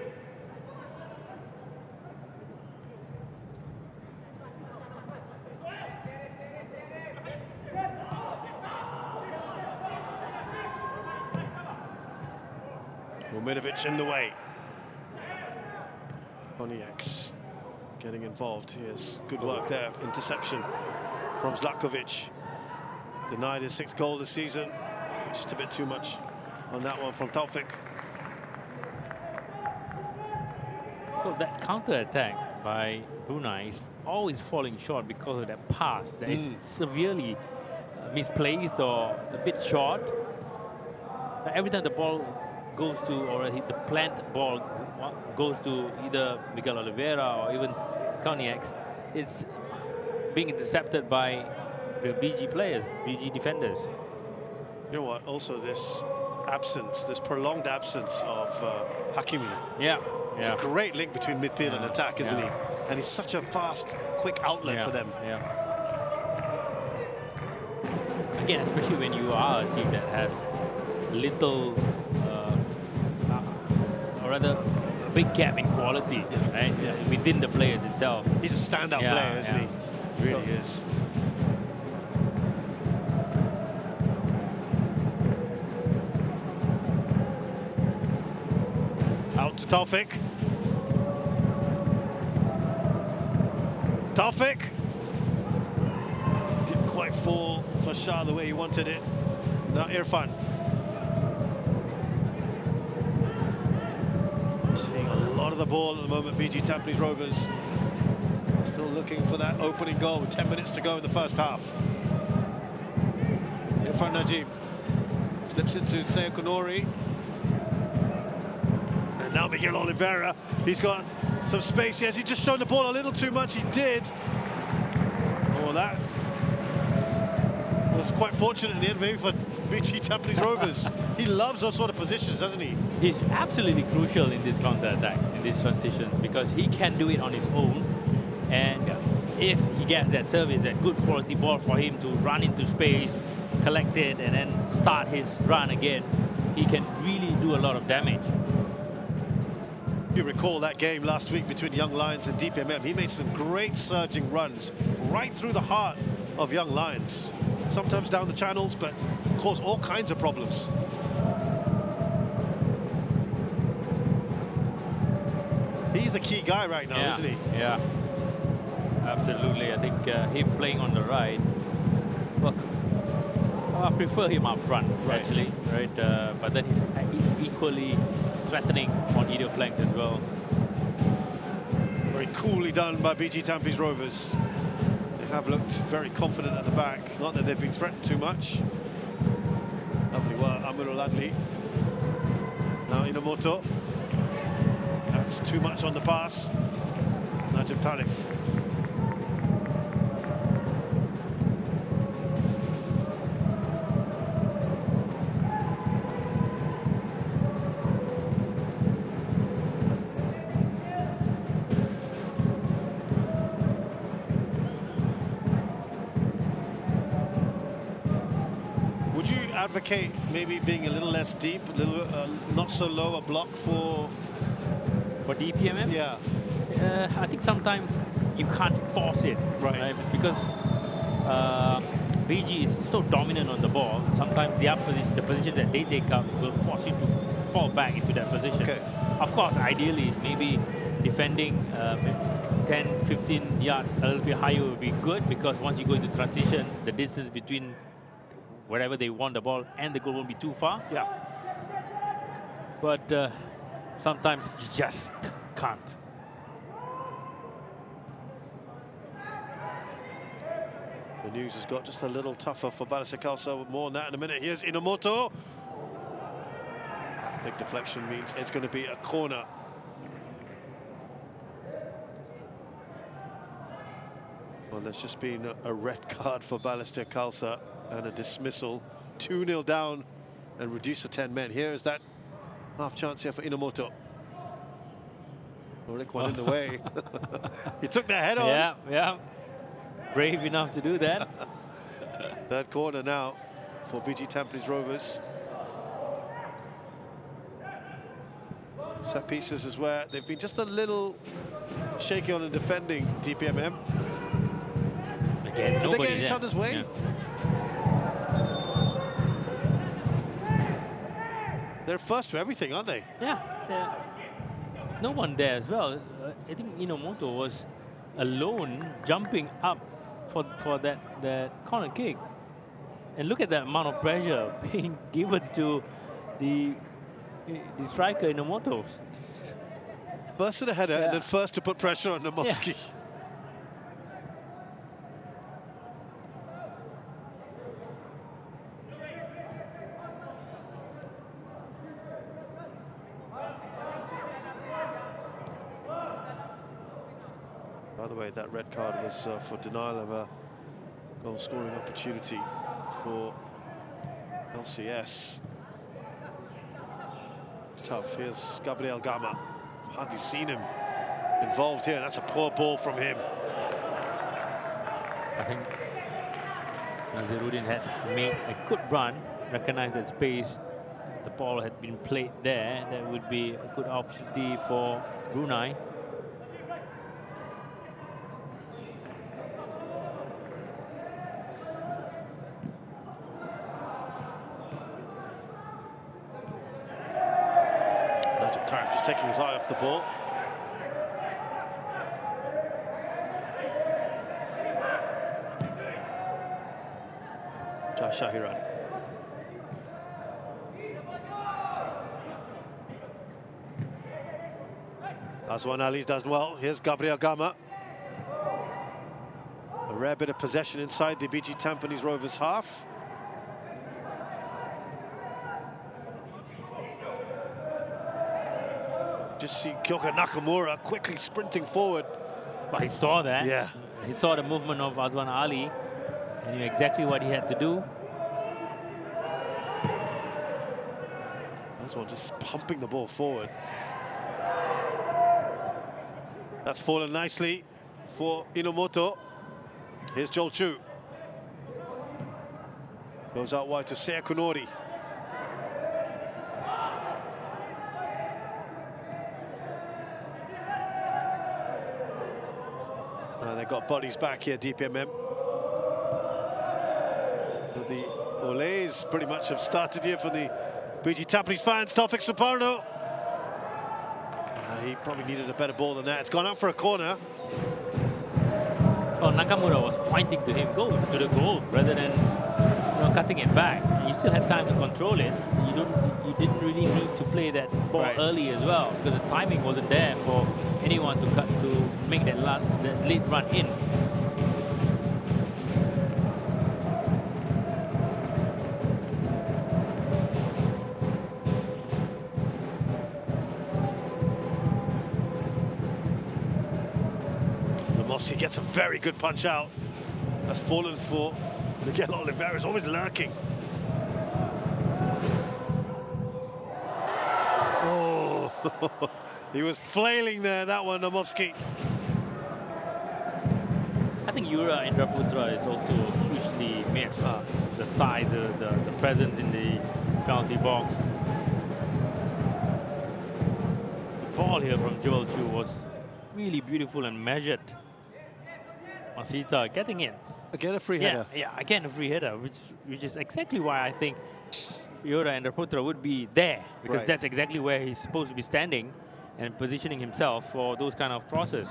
Minovic in the way. Oniaks getting involved. Here's good work there. Interception from Zlatkovic. Denied his 6th goal this season. Just a bit too much on that one from Taufik. So that counter-attack by Brunei is always falling short because of that pass that is severely misplaced or a bit short. Every time the ball goes to, or the plant ball goes to either Miguel Oliveira or even Koniaks, it's being intercepted by the BG players, BG defenders. You know what? Also, this absence, this prolonged absence of Hakimi. It's a great link between midfield and attack, isn't he? And he's such a fast, quick outlet for them. Again, especially when you are a team that has little, or rather, a big gap in quality, right? Within the players itself. He's a standout player, isn't he? Really is. to Taufik. Taufik! Didn't quite fall for Shah the way he wanted it. Now Irfan. Seeing a lot of the ball at the moment, BG Tampines Rovers. Still looking for that opening goal with 10 minutes to go in the first half. Irfan Najib slips into Seo Konori. And now Miguel Oliveira. He's got some space. Has he just shown the ball a little too much? He did. Oh, that was quite fortunate in the end, maybe for BG Tampines Rovers. He loves those sort of positions, doesn't he? He's absolutely crucial in these counter-attacks, in this transition, because he can do it on his own. And if he gets that service, that good quality ball for him to run into space, collect it, and then start his run again, he can really do a lot of damage. You recall that game last week between Young Lions and DPMM. He made some great surging runs right through the heart of Young Lions. Sometimes down the channels, but caused all kinds of problems. He's the key guy right now, isn't he? Yeah, absolutely. I think him playing on the right, well, I prefer him up front, actually, right? But then he's equally threatening on either flanks as well. Very coolly done by BG Tampines Rovers. They have looked very confident at the back. Not that they've been threatened too much. Lovely work, Amirul Adli. Now Inamoto. That's too much on the pass. Najib Talif. Would you advocate maybe being a little less deep, a little not so low a block for DPMM? Yeah. I think sometimes you can't force it, right? Because BG is so dominant on the ball. Sometimes the position that they take up will force you to fall back into that position. Okay. Of course, ideally, maybe defending 10, 15 yards a little bit higher would be good, because once you go into transition, the distance between wherever they want the ball and the goal won't be too far. Yeah. But sometimes you just can't. The news has got just a little tougher for Balestier Khalsa. More on that in a minute. Here's Inamoto. Big deflection means it's going to be a corner. Well, there's just been a red card for Balestier Khalsa and a dismissal. 2-0 down and reduce to 10 men. Here is that half chance here for Inamoto. Rick one in the way. He took the head on. Yeah. Brave enough to do that. Third corner now for BG Tampines Rovers. Set pieces is where they've been just a little shaky on and defending DPMM. Again, did they get in each other's way? Yeah. They're first for everything, aren't they? Yeah. No one there as well. I think Inamoto was alone jumping up for that corner kick. And look at that amount of pressure being given to the striker Inamoto. First to the header, and then first to put pressure on Namovsky. Yeah. By the way, that red card was for denial of a goal-scoring opportunity for LCS. It's tough. Here's Gabriel Gama. Hardly seen him involved here. That's a poor ball from him. I think Naziruddin had made a good run, recognized that space. The ball had been played there. That would be a good opportunity for Brunei. Karif just taking his eye off the ball. Shahiran. Azwan Ali's done well. Here's Gabriel Gama. A rare bit of possession inside the BG Tampines Rovers half. Just see Kyoka Nakamura quickly sprinting forward. But he saw that. Yeah. He saw the movement of Azwan Ali and knew exactly what he had to do. Azwan just pumping the ball forward. That's fallen nicely for Inomoto. Here's Joel Chu. Goes out wide to Seiya Kunori. They've got bodies back here, DPMM. The Olays pretty much have started here for the BG Tampines fans. Taufik Suparno. He probably needed a better ball than that. It's gone out for a corner. Well, Nakamura was pointing to him, go to the goal, rather than cutting it back. And you still had time to control it. You didn't really need to play that ball early as well, because the timing wasn't there for anyone to make that late run in. He gets a very good punch out. That's fallen for Miguel Oliveira, is always lurking. Oh, he was flailing there, that one, Nomovsky. I think Yura Indraputra is also hugely missed. The size, the presence in the penalty box. The ball here from Joel Chu was really beautiful and measured. Masita getting in. Again a free header. Yeah, again a free header, which is exactly why I think Yura Indraputra would be there, because that's exactly where he's supposed to be standing and positioning himself for those kind of crosses.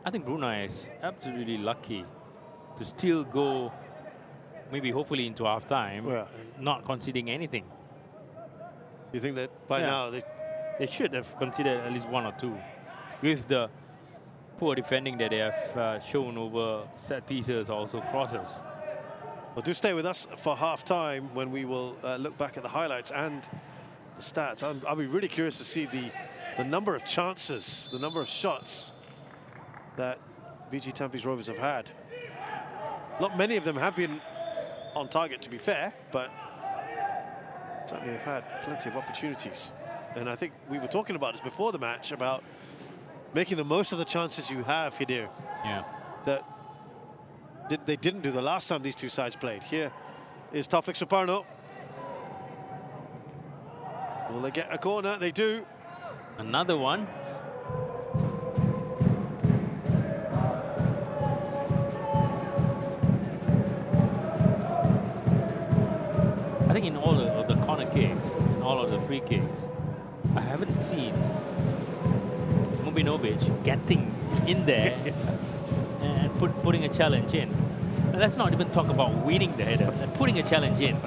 I think Brunei is absolutely lucky to still go, maybe hopefully into half time, not conceding anything. You think that by now they should have considered at least one or two, with the poor defending that they have shown over set pieces, also crosses. Well, do stay with us for half time when we will look back at the highlights and the stats. I'll be really curious to see the number of chances, the number of shots that BG Tampines Rovers have had. Not many of them have been on target, to be fair, but certainly have had plenty of opportunities. And I think we were talking about this before the match, about making the most of the chances you have, Hidir. Yeah. That they didn't do the last time these two sides played. Here is Taufik Suparno. Will they get a corner? They do. Another one. I think in all of the corner kicks, in all of the free kicks, I haven't seen Mubinovic getting in there and putting a challenge in. And let's not even talk about winning the header, and putting a challenge in.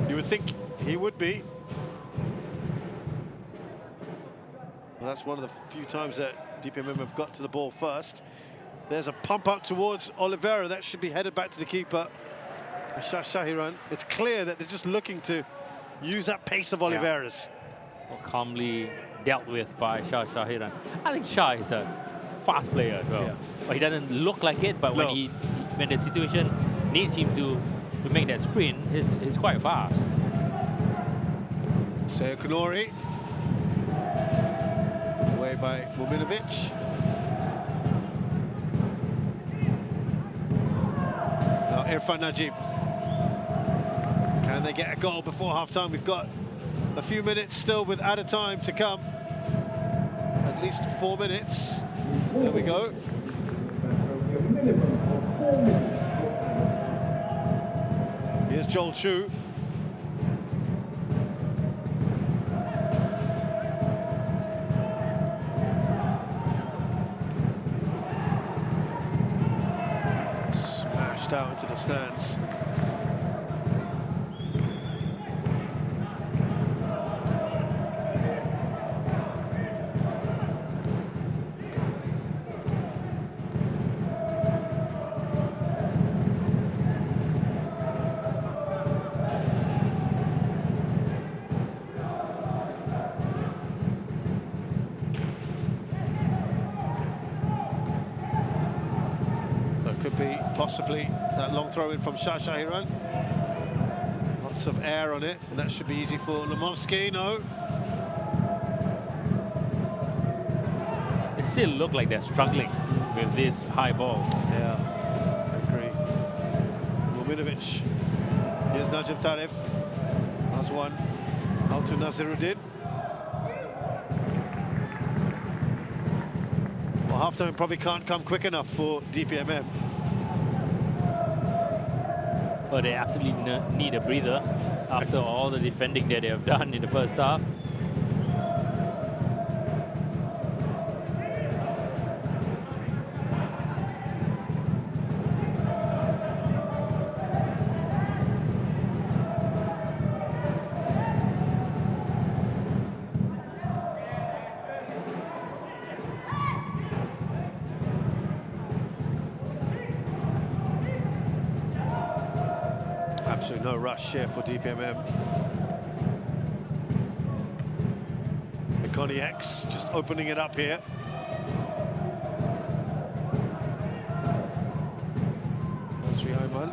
You would think he would be. Well, that's one of the few times that DPMM have got to the ball first. There's a pump up towards Oliveira. That should be headed back to the keeper, Shahiran. It's clear that they're just looking to use that pace of Oliveira's. Well, calmly dealt with by Shahiran. I think Shah is a fast player as well. But he doesn't look like it, but when the situation needs him to make that sprint, he's quite fast. Seiya Kunori. Away by Mubinovic. Now Irfan Najib. Can they get a goal before half-time? We've got a few minutes still with added time to come. And at least 4 minutes. There we go. Minimum of 4 minutes. Here's Joel Chu. Smashed out into the stands. Could be possibly that long throw in from Shasha Hiran. Lots of air on it, and that should be easy for Lemovsky. No. It still look like they're struggling with this high ball. Yeah, I agree. Muminovic. Here's Najib Tarif. Last one. Out to Naziruddin. Well, half-time probably can't come quick enough for DPMM. But they absolutely need a breather after all the defending that they have done in the first half. Absolutely no rush here for DPMM. Connie X just opening it up here. Nasri Ayman.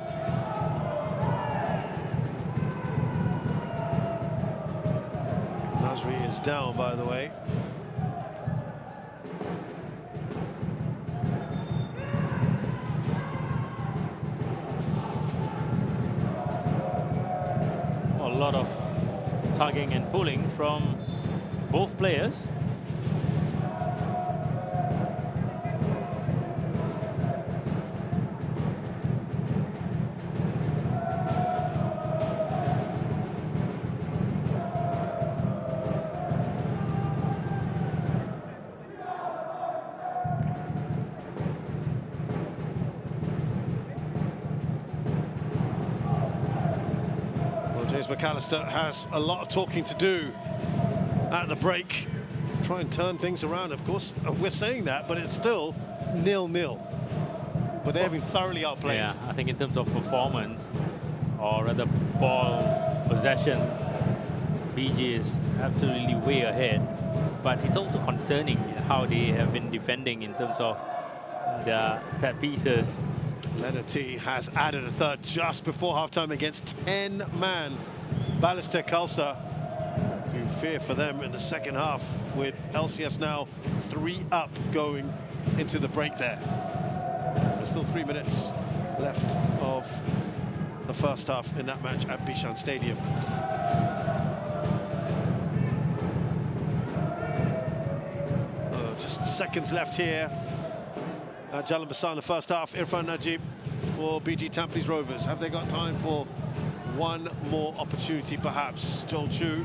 Nasri is down, by the way. A lot of tugging and pulling from both players. James McAllister has a lot of talking to do at the break. Try and turn things around, of course. We're saying that, but it's still 0-0. But they've been thoroughly outplayed. Yeah, I think in terms of performance, or rather ball possession, BG is absolutely way ahead. But it's also concerning how they have been defending in terms of their set pieces. Leonard T has added a third just before halftime against 10-man Ballister Khalsa. To fear for them in the second half, with LCS now 3 up going into the break there. There's still 3 minutes left of the first half in that match at Bishan Stadium. Just seconds left here. Jalan Besar in the first half. Irfan Najib for BG Tampines Rovers. Have they got time for one more opportunity, perhaps? Joel Chu.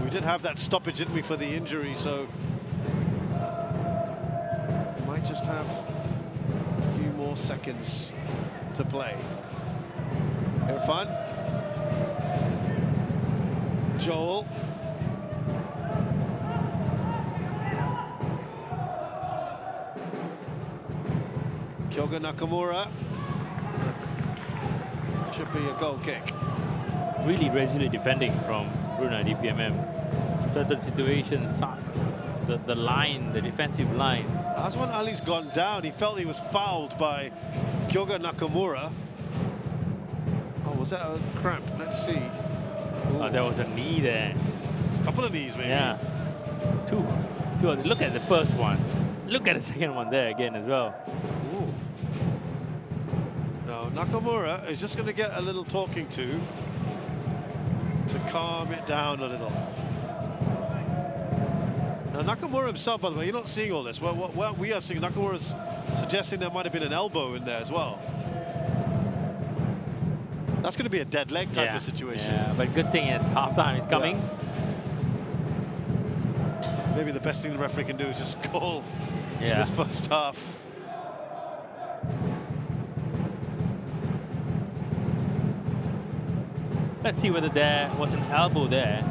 We did have that stoppage, didn't we, for the injury, so we might just have a few more seconds to play. Irfan. Joel. Kyoga Nakamura. Should be a goal kick. Really resilient defending from Brunei DPMM. Certain situations, the line, the defensive line. Aswan Ali's gone down. He felt he was fouled by Kyoga Nakamura. Oh, was that a cramp? Let's see. There was a knee there. Couple of knees, maybe. Yeah. Two. Look at the first one. Look at the second one there again as well. Ooh. Now, Nakamura is just going to get a little talking to calm it down a little. Now Nakamura himself, by the way, you're not seeing all this. Well, we are seeing Nakamura's suggesting there might have been an elbow in there as well. That's going to be a dead leg type of situation. Yeah, but good thing is halftime is coming. Yeah. Maybe the best thing the referee can do is just call this first half. Let's see whether there was an elbow there.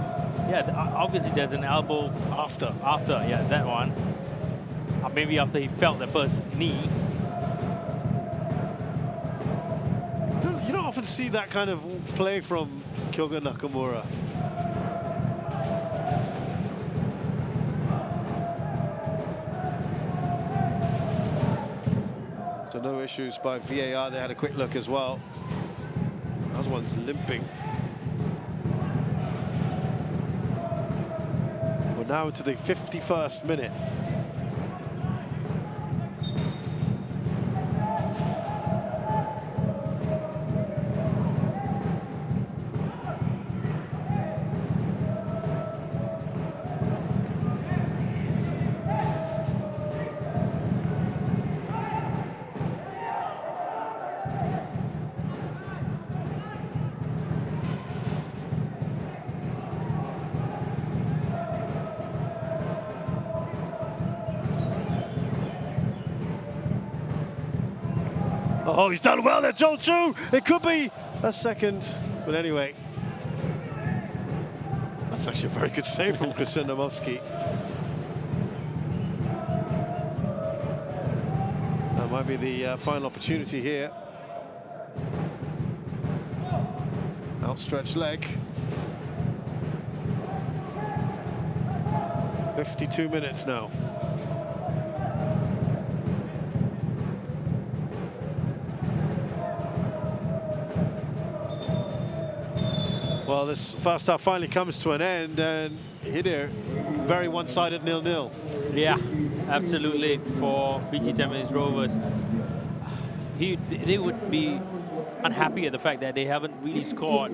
Yeah, obviously there's an elbow after. Yeah, that one. Maybe after he felt the first knee. You don't often see that kind of play from Kyoga Nakamura. So no issues by VAR. They had a quick look as well. That one's limping. We're now into the 51st minute. Oh, he's done well there, Joel Chu. It could be a second, but anyway. That's actually a very good save from Christian Namowski. That might be the final opportunity here. Outstretched leg. 52 minutes now. Well, this first half finally comes to an end, and here, very one-sided 0-0. Yeah, absolutely. For BG Tampines Rovers, they would be unhappy at the fact that they haven't really scored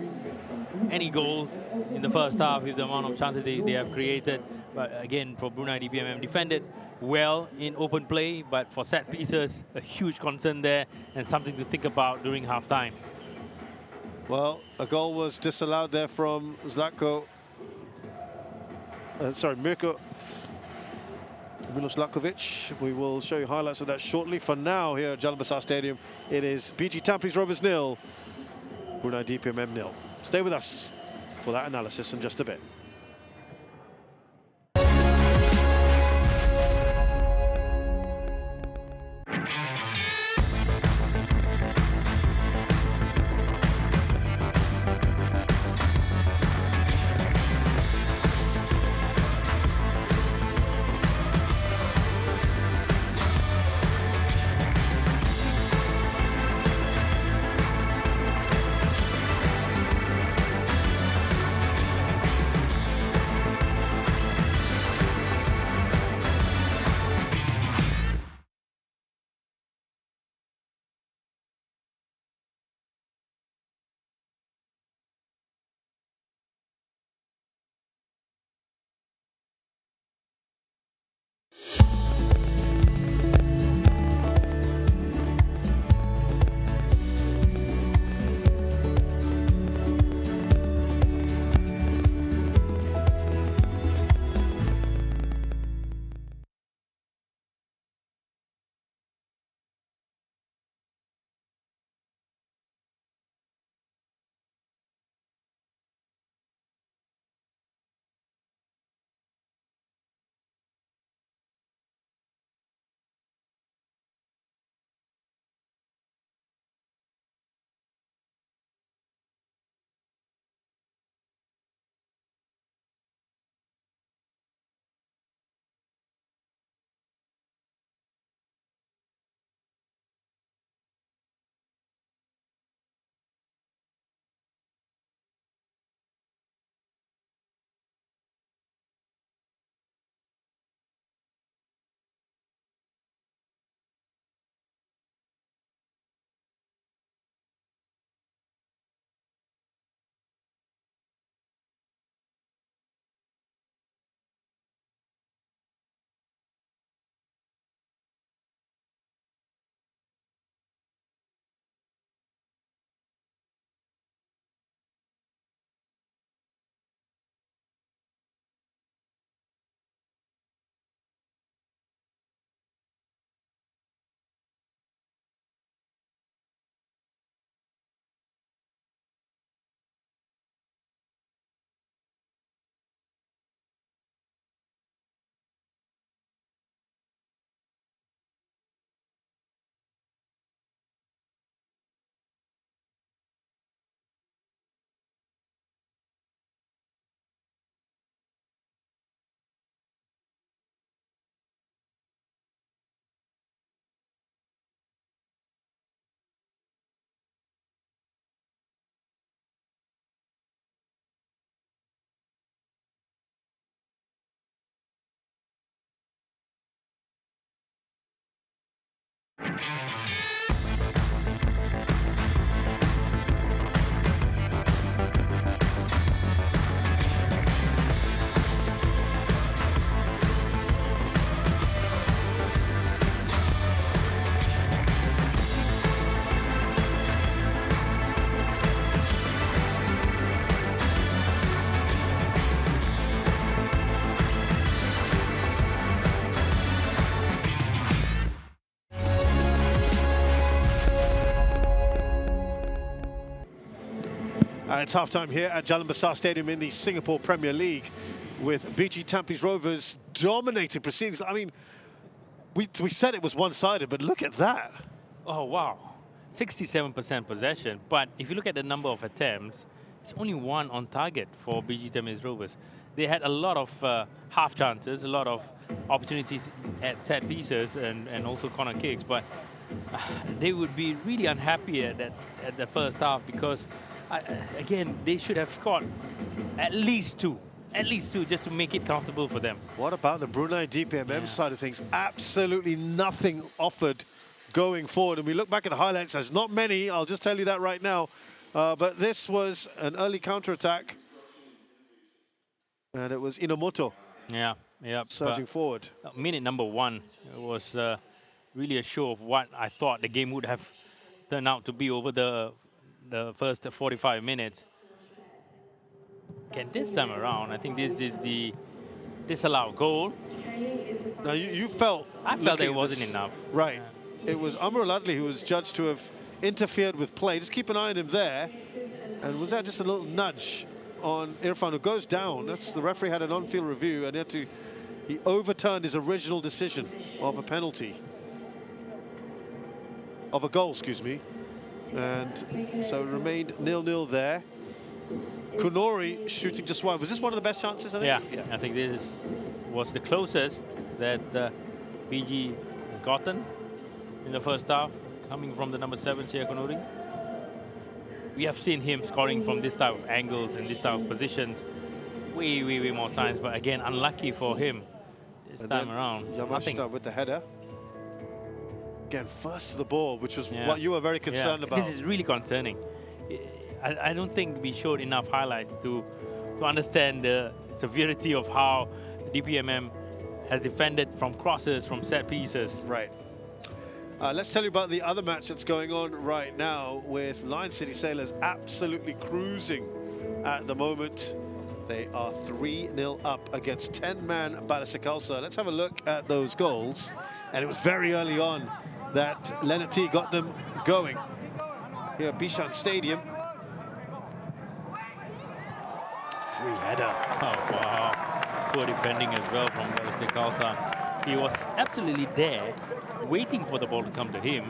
any goals in the first half with the amount of chances they have created. But again, for Brunei, DPMM defended well in open play, but for set pieces, a huge concern there and something to think about during halftime. Well, a goal was disallowed there from Zlatko. Mirko Miloslakovic. We will show you highlights of that shortly. For now, here at Jalan Besar Stadium, it is BG Tampines Rovers 0, Brunei DPMM 0. Stay with us for that analysis in just a bit. It's half-time here at Jalan Besar Stadium in the Singapore Premier League with BG Tampines Rovers dominating proceedings. I mean, we said it was one-sided, but look at that. Oh, wow. 67% possession. But if you look at the number of attempts, it's only one on target for BG Tampines Rovers. They had a lot of half chances, a lot of opportunities at set pieces and also corner kicks, but they would be really unhappy at the first half because again, they should have scored at least two just to make it comfortable for them. What about the Brunei DPMM side of things? Absolutely nothing offered going forward. And we look back at the highlights, there's not many, I'll just tell you that right now. But this was an early counter-attack. And it was Inamoto surging forward. Minute number 1 was really a show of what I thought the game would have turned out to be over the first 45 minutes. Again, this time around, I think this is the disallowed goal. Now you felt... I felt it wasn't enough. Right. It was Amr Ladley who was judged to have interfered with play. Just keep an eye on him there. And was that just a little nudge on Irfan, who goes down? That's the referee had an on-field review and he overturned his original decision of a penalty. Of a goal, excuse me. And so it remained 0-0 there. Kunori shooting just wide. Was this one of the best chances, I think? Yeah. I think this was the closest that BG has gotten in the first half, coming from the number 7, Sia Kunori. We have seen him scoring from this type of angles and this type of positions way more times, but again, unlucky for him this time around. Yamashita with the header. Again, first to the ball, which was what you were very concerned about. This is really concerning. I don't think we showed enough highlights to understand the severity of how DPMM has defended from crosses, from set pieces. Right. Let's tell you about the other match that's going on right now with Lion City Sailors absolutely cruising at the moment. They are 3-0 up against 10-man Balasa Khalsa. Let's have a look at those goals. And it was very early on that Leonard T got them going here at Bishan Stadium. Free header. Oh, wow. Poor defending as well from Balasa Khalsa. He was absolutely there, waiting for the ball to come to him.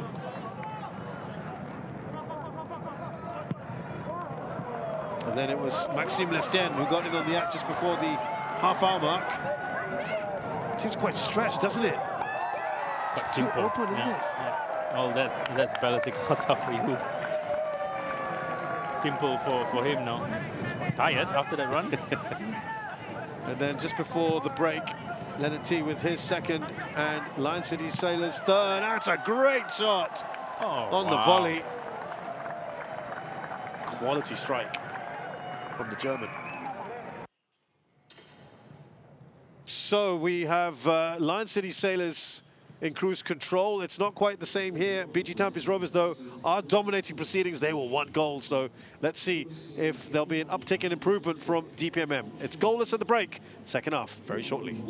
And then it was Maxime Lestien who got in on the act just before the half-hour mark. Seems quite stretched, doesn't it? But it's too open, isn't it? Yeah. Oh, that's Balasa Khalsa for you. Simple for him now. He's quite tired after that run. And then just before the break, Leonard T with his second and Lion City Sailors third. That's a great shot on the volley. Quality strike from the German. So we have Lion City Sailors in cruise control. It's not quite the same here. BG Tampines Rovers, though, are dominating proceedings. They will want goals, though. Let's see if there'll be an uptick in improvement from DPMM. It's goalless at the break. Second half, very shortly.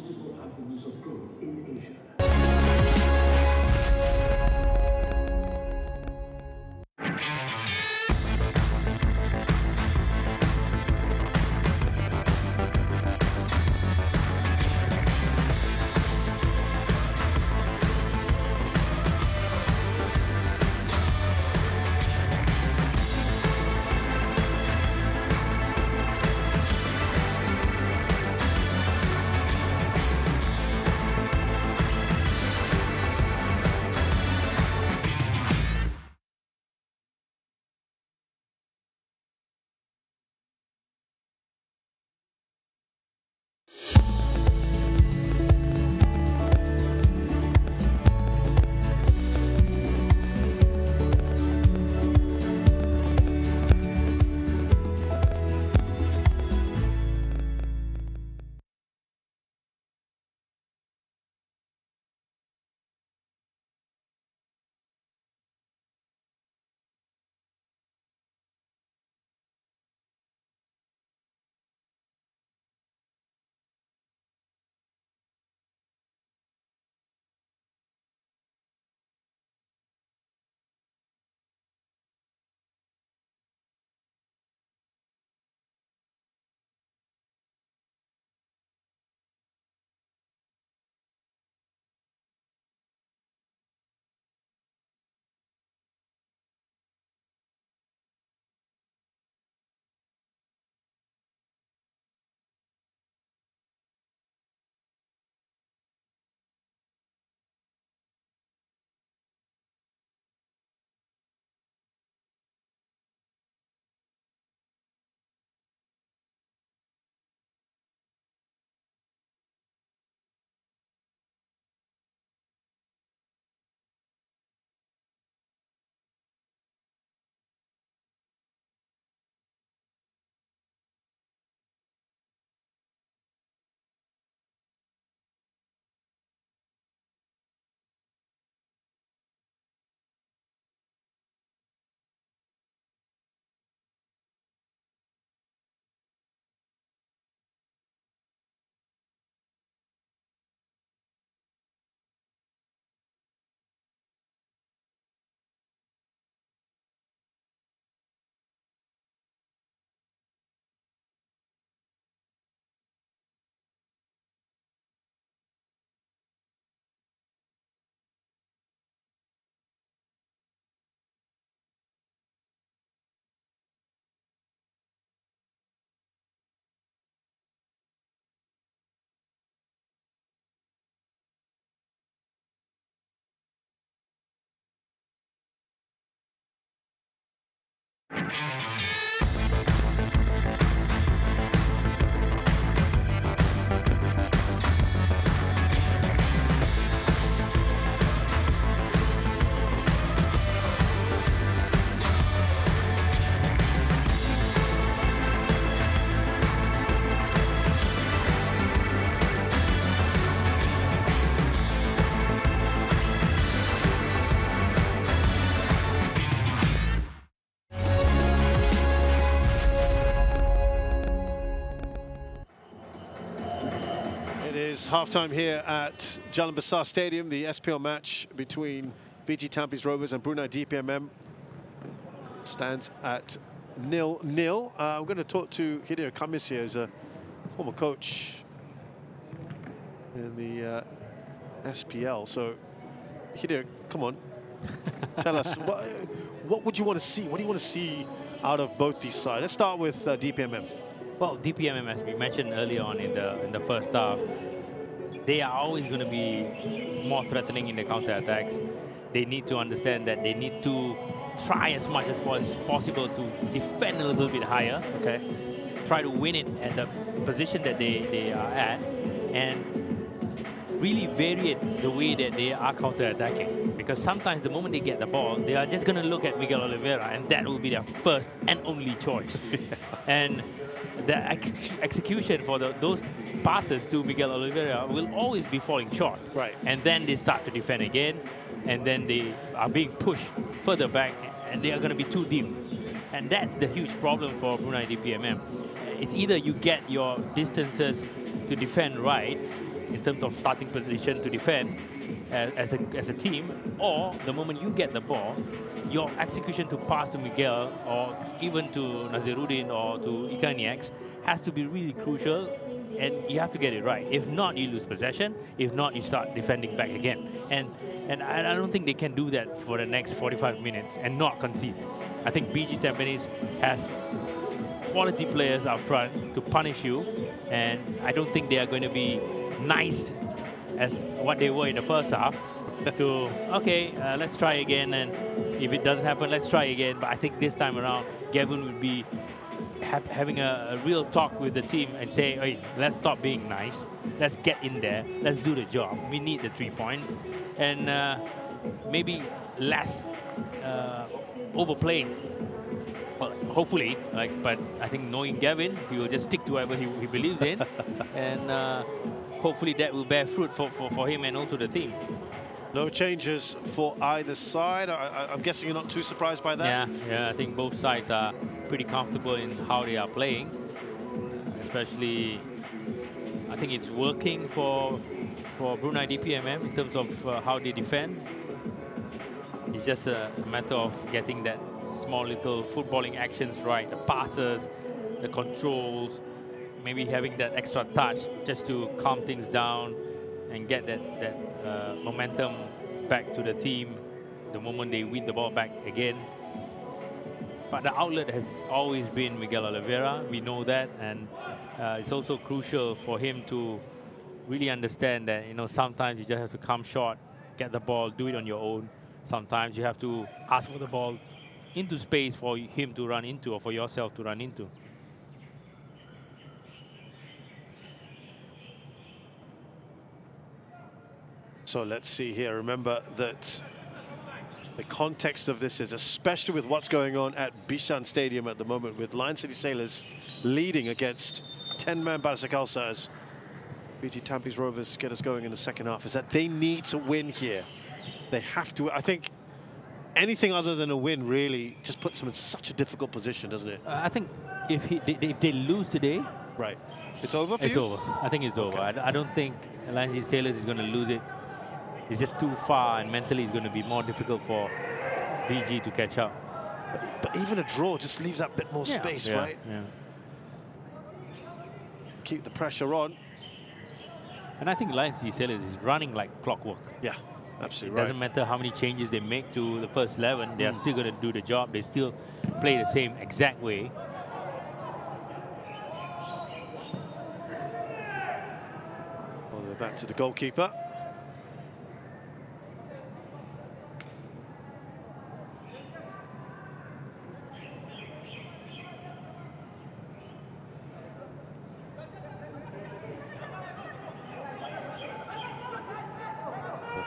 It is halftime here at Jalan Besar Stadium, the SPL match between BG Tampines Rovers and Brunei DPMM stands at 0-0. I'm going to talk to Hideo Kamis here, as a former coach in the SPL. So, Hideo, come on, tell us, what would you want to see? What do you want to see out of both these sides? Let's start with DPMM. Well, DPMM, as we mentioned earlier on in the first half, they are always going to be more threatening in the counter-attacks. They need to understand that they need to try as much as possible to defend a little bit higher. Okay. Try to win it at the position that they are at, and really vary it the way that they are counter-attacking. Because sometimes the moment they get the ball, they are just going to look at Miguel Oliveira, and that will be their first and only choice. And the execution for those passes to Miguel Oliveira will always be falling short. Right. And then they start to defend again, and then they are being pushed further back, and they are going to be too deep. And that's the huge problem for Brunei DPMM. It's either you get your distances to defend right, in terms of starting position to defend as a team, or the moment you get the ball, your execution to pass to Miguel or even to Naziruddin or to Ikaniax has to be really crucial, and you have to get it right. If not, you lose possession. If not, you start defending back again. And I don't think they can do that for the next 45 minutes and not concede. I think BG Tampines has quality players up front to punish you, and I don't think they are going to be nice as what they were in the first half to, okay, let's try again, and if it doesn't happen, let's try again. But I think this time around, Gavin would be having a real talk with the team and say, hey, let's stop being nice, let's get in there, let's do the job, we need the 3 points, and maybe less overplaying. Well, hopefully, but I think knowing Gavin, he will just stick to whatever he believes in, and hopefully that will bear fruit for him and also the team. No changes for either side. I'm guessing you're not too surprised by that? Yeah, I think both sides are pretty comfortable in how they are playing. Especially, I think it's working for Brunei DPMM in terms of how they defend. It's just a matter of getting that small little footballing actions right, the passes, the controls, maybe having that extra touch just to calm things down and get that momentum back to the team the moment they win the ball back again. But the outlet has always been Miguel Oliveira, we know that, and it's also crucial for him to really understand that, you know, sometimes you just have to come short, get the ball, do it on your own. Sometimes you have to ask for the ball into space for him to run into, or for yourself to run into. So let's see here. Remember that the context of this is, especially with what's going on at Bishan Stadium at the moment, with Lion City Sailors leading against 10-man Barca Khalsa as BG Tampines Rovers get us going in the second half, is that they need to win here. They have to. I think anything other than a win really just puts them in such a difficult position, doesn't it? I think if they lose today, right, it's over for it's you? over. I think it's Okay. over. I don't think Lion City Sailors is going to lose it. It's just too far, and mentally it's going to be more difficult for BG to catch up. But even a draw just leaves that bit more space, right? Yeah. Keep the pressure on. And I think Lion City Sailors is running like clockwork. Yeah, absolutely It right. doesn't matter how many changes they make to the first 11, they are still going to do the job. They still play the same exact way. All the way back to the goalkeeper.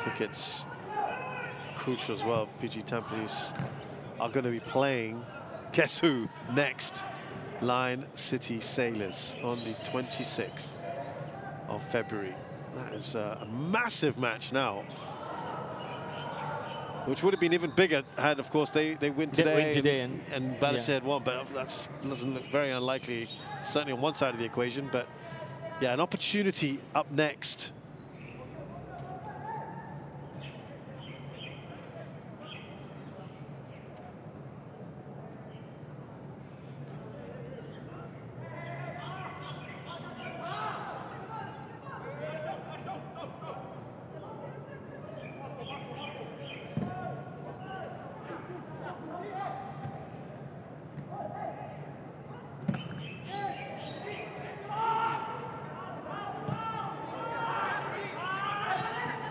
think it's crucial as well. PG Tampines are going to be playing, guess who, next? Lion City Sailors on the 26th of February. That is a massive match now, which would have been even bigger had, of course, they win today, and Balestier had won, but that doesn't look very unlikely, certainly on one side of the equation. But yeah, an opportunity up next.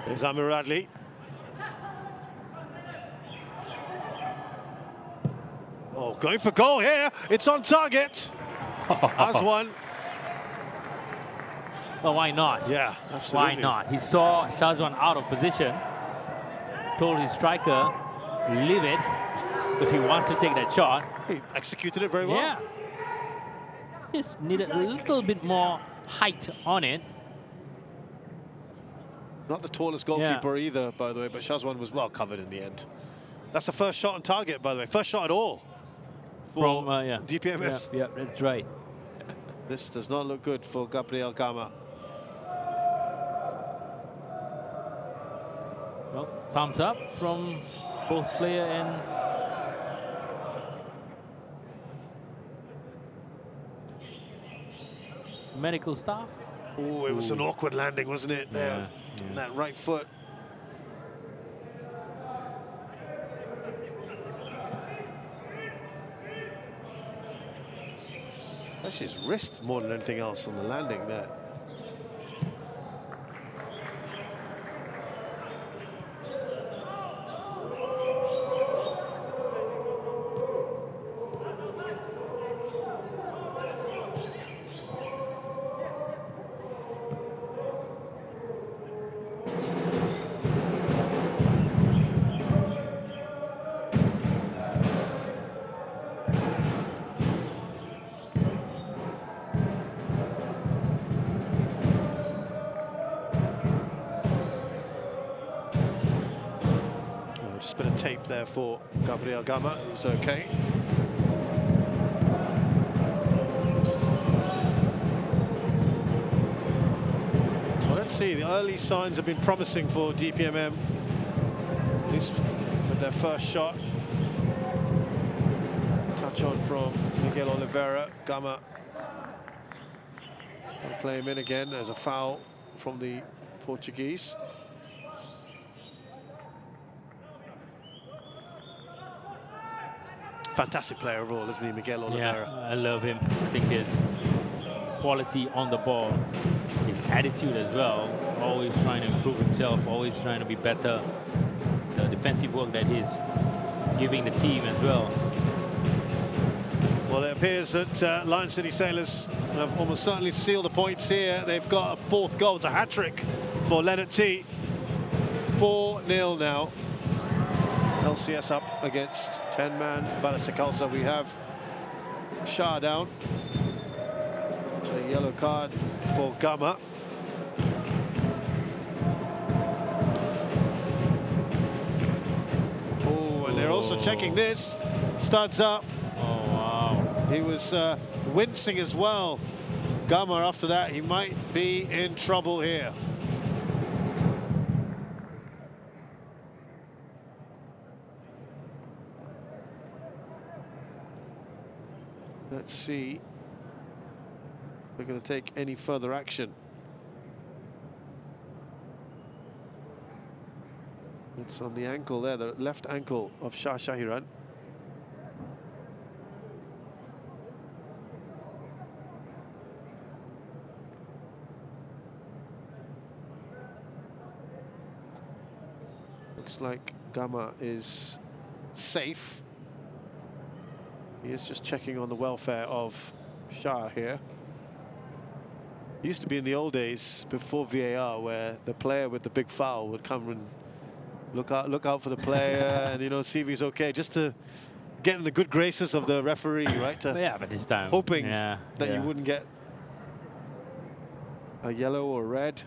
There's Amir Radley. Oh, going for goal here. It's on target. As one. Well, why not? Yeah, absolutely. Why not? He saw Shazwan out of position, told his striker, leave it, because he wants to take that shot. He executed it very well. Yeah. Just needed a little bit more height on it. Not the tallest goalkeeper either, by the way, but Shazwan was well covered in the end. That's the first shot on target, by the way. First shot at all for DPMM. Yeah, that's right. This does not look good for Gabriel Gama. Well, thumbs up from both player and medical staff. Oh, it was an awkward landing, wasn't it? There, that right foot. Actually, his wrist more than anything else on the landing there. Just a bit of tape there for Gabriel Gama, who's okay. Well, let's see, the early signs have been promising for DPMM, at least with their first shot. Touch on from Miguel Oliveira. Gama will play him in again as a foul from the Portuguese. Fantastic player overall, isn't he, Miguel Oliveira? Yeah, I love him. I think his quality on the ball, his attitude as well, always trying to improve himself, always trying to be better. The defensive work that he's giving the team as well. Well, it appears that Lion City Sailors have almost certainly sealed the points here. They've got a fourth goal. It's a hat-trick for Leonard T. 4-0 now. LCS up against 10-man Balestier. We have Shah down. A yellow card for Gama. Oh, and they're also checking this. Studs up. Oh, wow. He was wincing as well. Gama, after that, he might be in trouble here. Let's see if they're going to take any further action. It's on the ankle there, the left ankle of Shah Shahiran. Looks like Gama is safe. He is just checking on the welfare of Shah here. It used to be in the old days before VAR where the player with the big foul would come and look out for the player, and, you know, see if he's okay, just to get in the good graces of the referee, right? Yeah, but this time, hoping that you wouldn't get a yellow or red.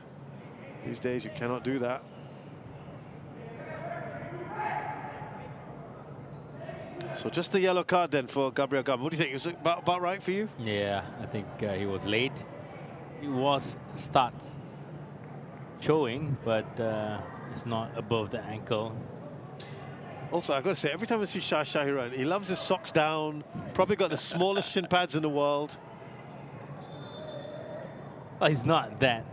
These days, you cannot do that. So just the yellow card then for Gabriel Gum. What do you think? Is it about right for you? Yeah, I think he was late. He was starts showing, but it's not above the ankle. Also, I've got to say, every time I see Shah Shahiran, he loves his socks down, probably got the smallest shin pads in the world. Oh, he's not that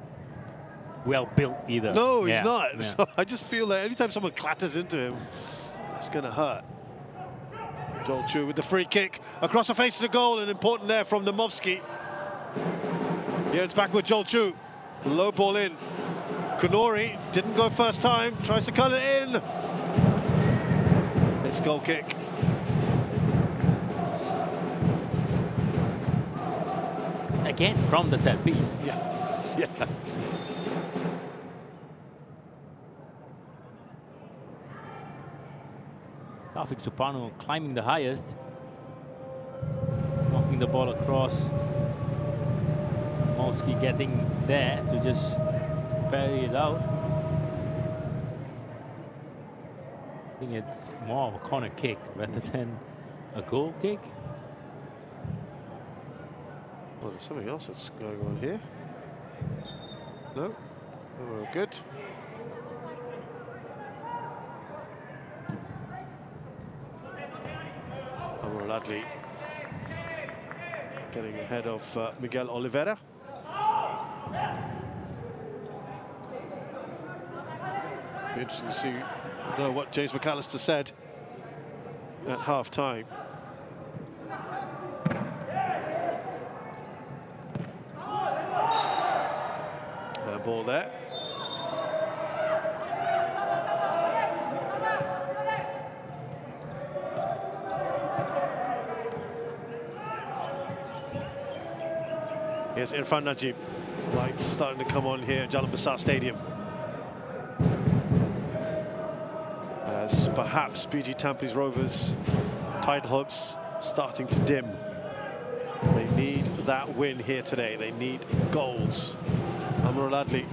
well built either. No, he's not. Yeah. So I just feel that anytime someone clatters into him, that's going to hurt. Joel Chu with the free kick across the face of the goal, and important there from Nomovsky. Here it's back with Joel Chu. Low ball in. Kunori didn't go first time, tries to cut it in. It's goal kick. Again, from the set piece. Yeah, yeah. Taufik Supano climbing the highest, knocking the ball across. Molsky getting there to just parry it out. I think it's more of a corner kick rather than a goal kick. Well, there's something else that's going on here. No, we're good. Amor Ladley getting ahead of Miguel Oliveira. Be interesting to see what James McAllister said at half-time. Ball there. Here's Irfan Najib. Lights starting to come on here at Jalan Besar Stadium, as perhaps BG Tampines Rovers' title hopes starting to dim. They need that win here today. They need goals. Amor Ladley.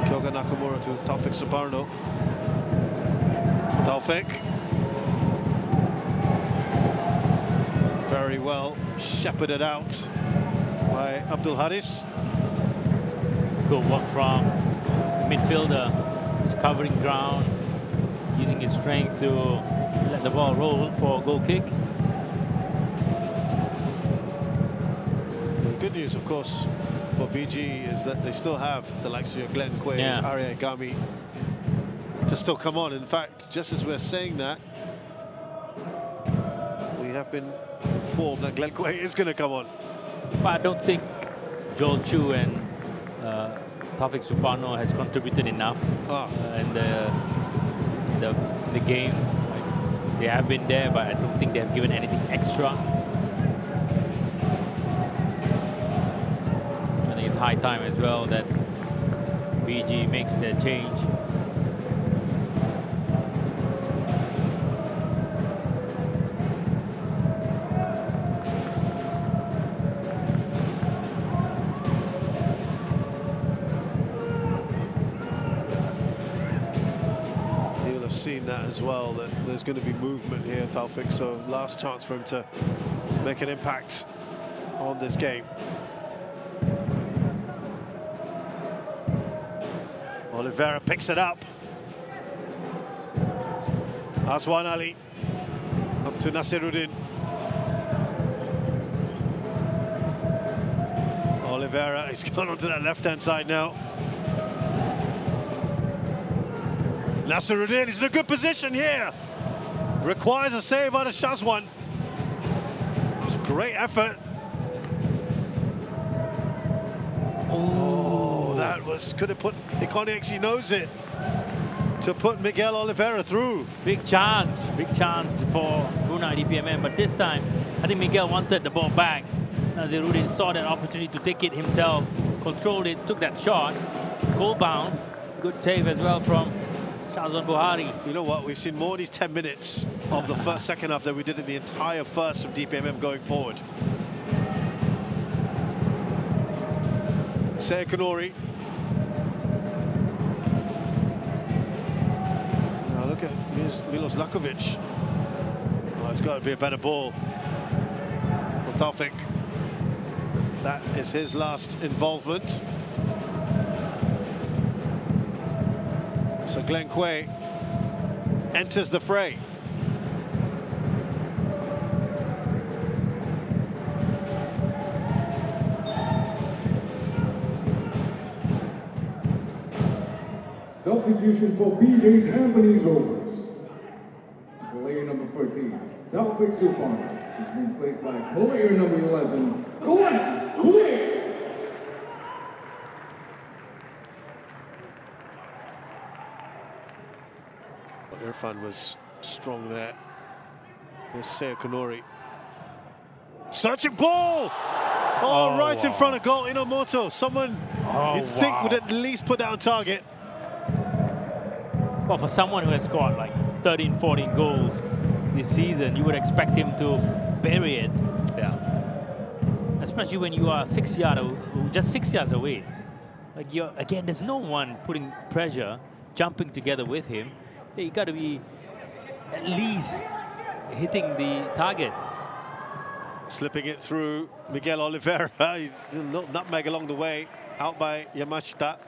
Kyoga Nakamura to Taufik Suparno. Taufik. Very well shepherded out by Abdul Haris. Good work from the midfielder. He's covering ground, using his strength to let the ball roll for a goal kick. The good news, of course, for BG is that they still have the likes of Glenn Quays, Arya Gami to still come on. In fact, just as we're saying that, we have been informed that Glenn Quay is going to come on. But I don't think Joel Chu and Taufik Supano has contributed enough in the game. They have been there, but I don't think they have given anything extra. It's high time as well that BG makes their change. He'll have seen that as well, that there's going to be movement here, Taufik, so last chance for him to make an impact on this game. Oliveira picks it up. Aswan Ali up to Nasiruddin. Oliveira, he's gone onto that left-hand side now. Nasiruddin is in a good position here. Requires a save out of Shazwan. It was a great effort. That could have put Ikonics, he knows it, to put Miguel Oliveira through. Big chance for Brunei DPMM, but this time I think Miguel wanted the ball back. Naziruddin saw that opportunity to take it himself, controlled it, took that shot, goal bound, Good save as well from Shazwan Buhari. You know what? We've seen more of these 10 minutes of the second half than we did in the entire first from DPMM going forward. Seya Kanori. Now look at Milos Lakovic. Oh, it's got to be a better ball for Taufik. That is his last involvement. So Glenn Quay enters the fray. Substitution for BJ's Tampines Rovers. Player number 13, Taufik Suphan, is being replaced by player number 11, Glenn Quay. Irfan was strong there. Here's Seya Kanori. Searching ball! Oh, right in front of goal, Inomoto. Someone you'd think would at least put that on target. Well, for someone who has scored like 13, 14 goals this season, you would expect him to bury it. Yeah. Especially when you are just 6 yards away. Like again, there's no one putting pressure, jumping together with him. You got to be at least hitting the target. Slipping it through Miguel Oliveira. He's a little nutmeg along the way, out by Yamashita.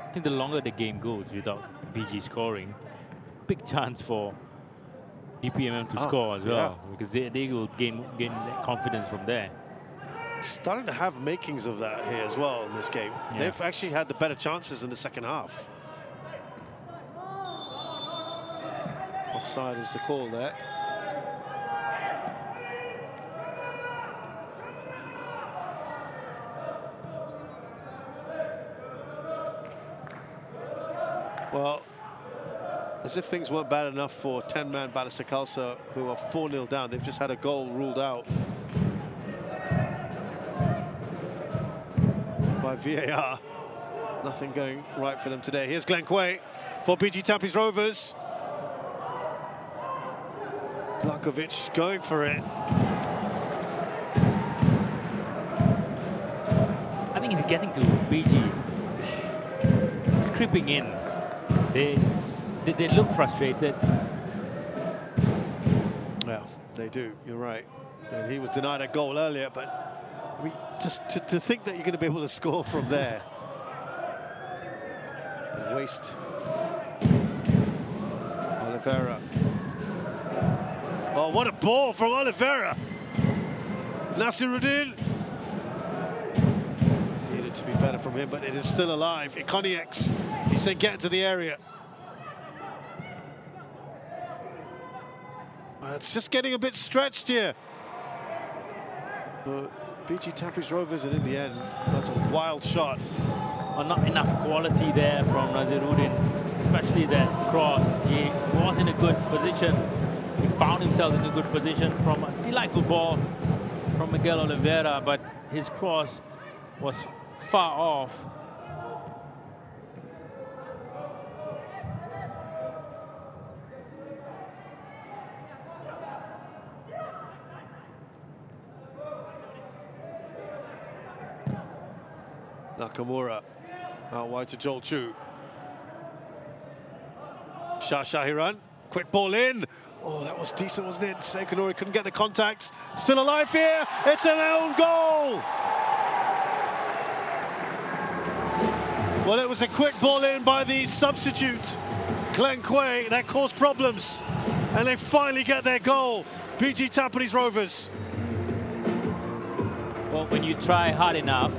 I think the longer the game goes without BG scoring, big chance for DPMM to score as well, because they will gain that confidence from there. Starting to have makings of that here as well in this game. Yeah. They've actually had the better chances in the second half. Offside is the call there. Well, as if things weren't bad enough for 10-man Batista Khalsa, who are 4-0 down. They've just had a goal ruled out by VAR. Nothing going right for them today. Here's Glenn Quay for BG Tampines Rovers. Lakovic going for it. I think he's getting to BG. He's creeping in. They look frustrated. Well, they do, you're right. And he was denied a goal earlier, but I mean, just to think that you're going to be able to score from there. Waste. Oliveira. Oh, what a ball from Oliveira. Nasiruddin. Needed to be better from him, but it is still alive. Ikonieks. He's saying get into the area. It's just getting a bit stretched here. But BG Tampines Rovers, and in the end, that's a wild shot. Well, not enough quality there from Nasiruddin, especially that cross. He was in a good position. He found himself in a good position from a delightful ball from Miguel Oliveira, but his cross was far off. Nakamura out wide to Joel Chu. Shah Shahiran, quick ball in. Oh, that was decent, wasn't it? Seya Kanori couldn't get the contact. Still alive here. It's an own goal. Well, it was a quick ball in by the substitute, Glenn Quay, that caused problems. And they finally get their goal. BG Tampines Rovers. Well, when you try hard enough,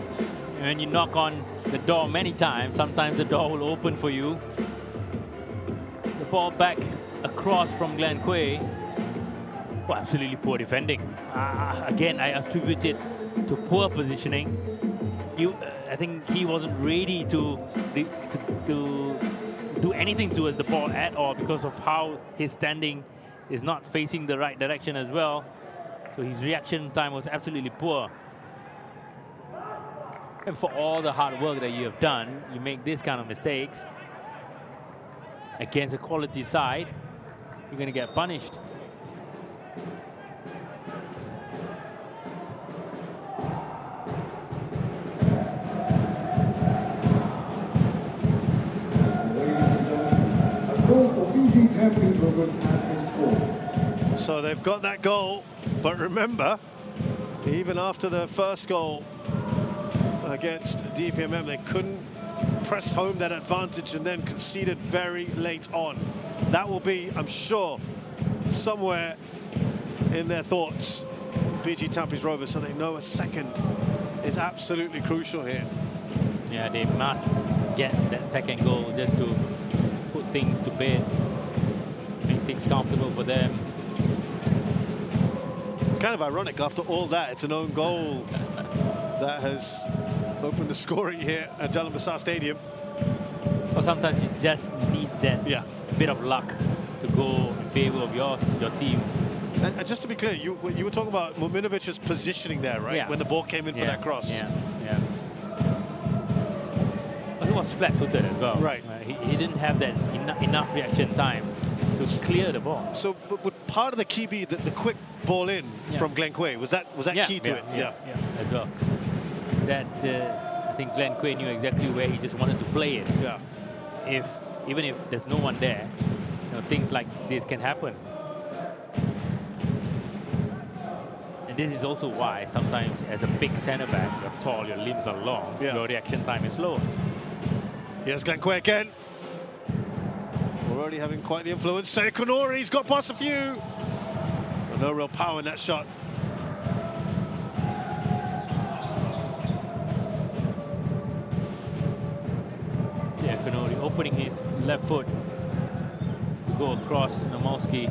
when you knock on the door many times, sometimes the door will open for you. The ball back across from Glenn Quay. Well, absolutely poor defending. Again, I attribute it to poor positioning. I think he wasn't ready to do anything towards the ball at all because of how his standing is not facing the right direction as well. So his reaction time was absolutely poor. And for all the hard work that you have done, you make this kind of mistakes against a quality side, you're going to get punished. Tampines Rovers has been scored. So they've got that goal, but remember, even after the first goal against DPMM, they couldn't press home that advantage and then conceded very late on. That will be, I'm sure, somewhere in their thoughts, BG Tampines Rovers, so they know a second is absolutely crucial here. Yeah, they must get that second goal just to put things to bed, make things comfortable for them. It's kind of ironic, after all that, it's an own goal that has opened the scoring here at Jalan Besar Stadium. Well, sometimes you just need that bit of luck to go in favor of your team. And just to be clear, you were talking about Muminovic's positioning there, right? Yeah. When the ball came in for that cross. Yeah. But he was flat-footed as well. Right. He didn't have that enough reaction time to clear the ball. So would part of the key be the quick ball in from Glenn Quay? Was that key to it? Yeah, as well. That I think Glenn Quay knew exactly where he just wanted to play it. Yeah. Even if there's no one there, things like this can happen. And this is also why sometimes as a big centre back, you're tall, your limbs are long, your reaction time is slow. Here's Glenn Quay again. Already having quite the influence. Konori's got past a few. But no real power in that shot. Yeah, Konori opening his left foot to go across Nomowski.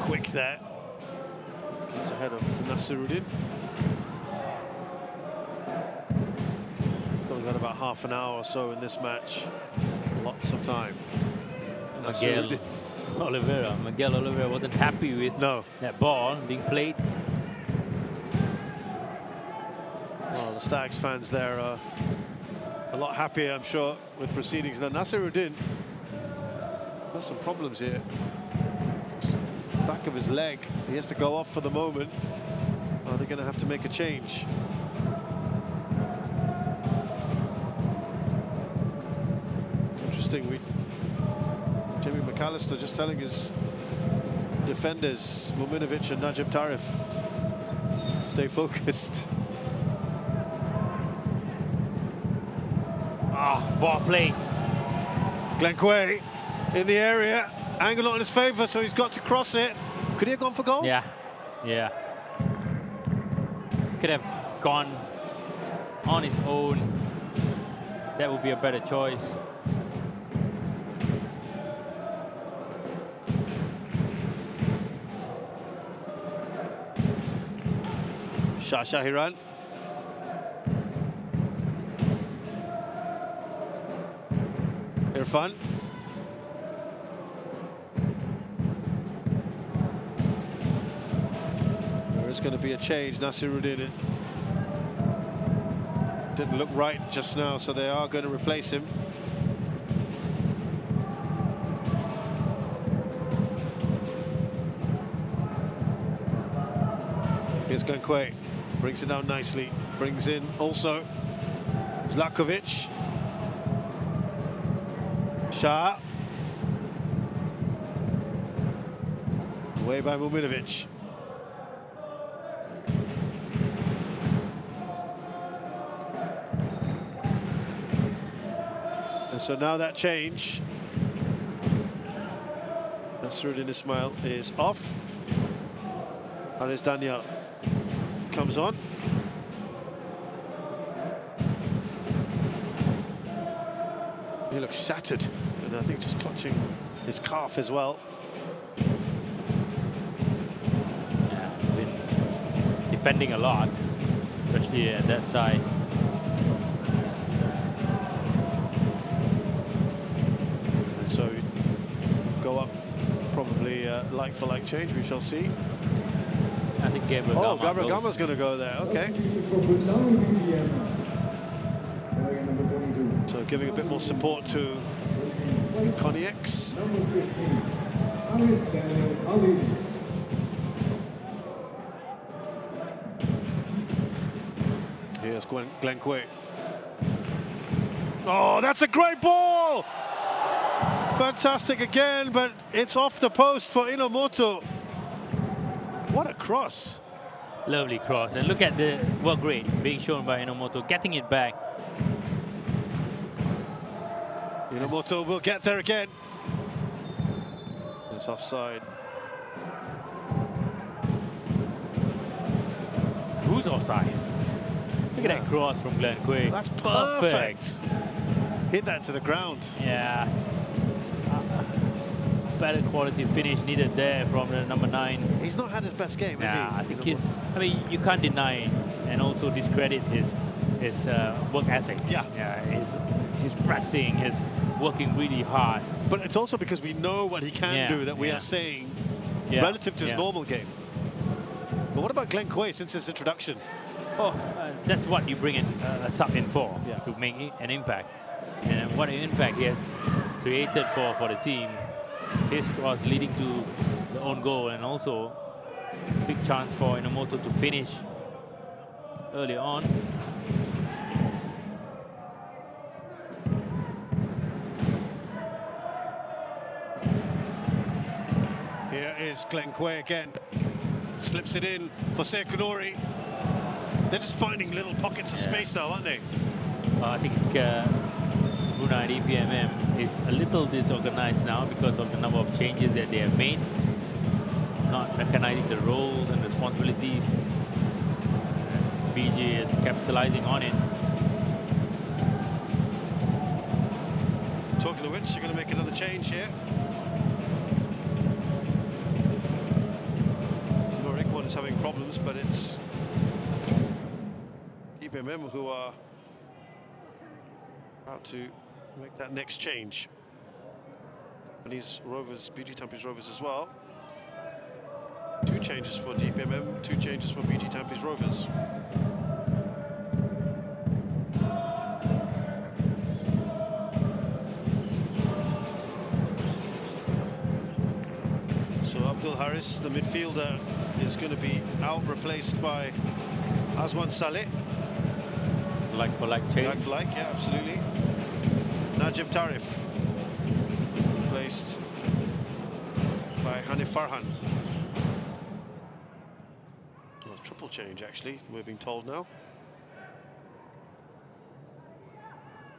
Quick there. Gets ahead of Nasiruddin. Still got about half an hour or so in this match. Lots of time. Miguel Oliveira wasn't happy with that ball being played. Well, the Stags fans there are a lot happier, I'm sure, with proceedings. Now, Nasiruddin got some problems here. Back of his leg, he has to go off for the moment. Are they going to have to make a change? Interesting. Jimmy McAllister just telling his defenders, Muminovic and Najib Tarif, stay focused. Ball play. Glenn Quay in the area. Angle not in his favour, so he's got to cross it. Could he have gone for goal? Yeah. Could have gone on his own. That would be a better choice. Shah Shahiran. Irfan. There's going to be a change. Nasiruddin didn't look right just now, so they are going to replace him. Here's Glenn Quay, brings it down nicely, brings in also Zlatkovic. Shah. Away by Muminovic. And so now that change, Nasruddin Ismail is off. And it's Daniel comes on. He looks shattered, and I think just clutching his calf as well. Yeah, he's been defending a lot, especially at that side. And so go up, probably like for like change. We shall see. I think Gabriel Oh, Gama Gabriel goes. Gama's going to go there. Okay. For Brunei, DPMM. Player number 22. So giving a bit more support to Coniacs. Number 15. Ahmed Daniel Ali. Here's Glenn Quay. Oh, that's a great ball! Fantastic again, but it's off the post for Inomoto. What a cross. Lovely cross. And look at the work rate being shown by Inomoto, getting it back. Inomoto will get there again. It's offside. Who's offside? Look at that cross from Glenn Quay. That's perfect. Hit that to the ground. Yeah. Better quality finish needed there from the number 9. He's not had his best game, has he? Yeah, I think he's. I mean, you can't deny and also discredit his work ethic. Yeah. He's pressing, he's working really hard. But it's also because we know what he can do that we are saying relative to his normal game. But what about Glenn Quay since his introduction? Oh, that's what you bring in a sub in for, to make an impact. And what an impact he has created for the team. His cross leading to the own goal, and also big chance for Inomoto to finish early on. Here is Glenn Quay again. Slips it in for Sekunori. They're just finding little pockets of space now, aren't they? I think Brunei DPMM is a little disorganized now because of the number of changes that they have made, not recognizing the roles and responsibilities. BG is capitalizing on it. Talking of which, you're going to make another change here. Norikwan is having problems, but it's DPMM who are about to make that next change. Tampines Rovers, BG Tampines Rovers as well. 2 changes for DPMM, 2 changes for BG Tampines Rovers. So Abdul Haris, the midfielder, is going to be out, replaced by Azwan Saleh. Like for like change. Like for like, yeah, absolutely. Najib Tarif, replaced by Hanif Farhan. Oh, triple change, actually, we're being told now.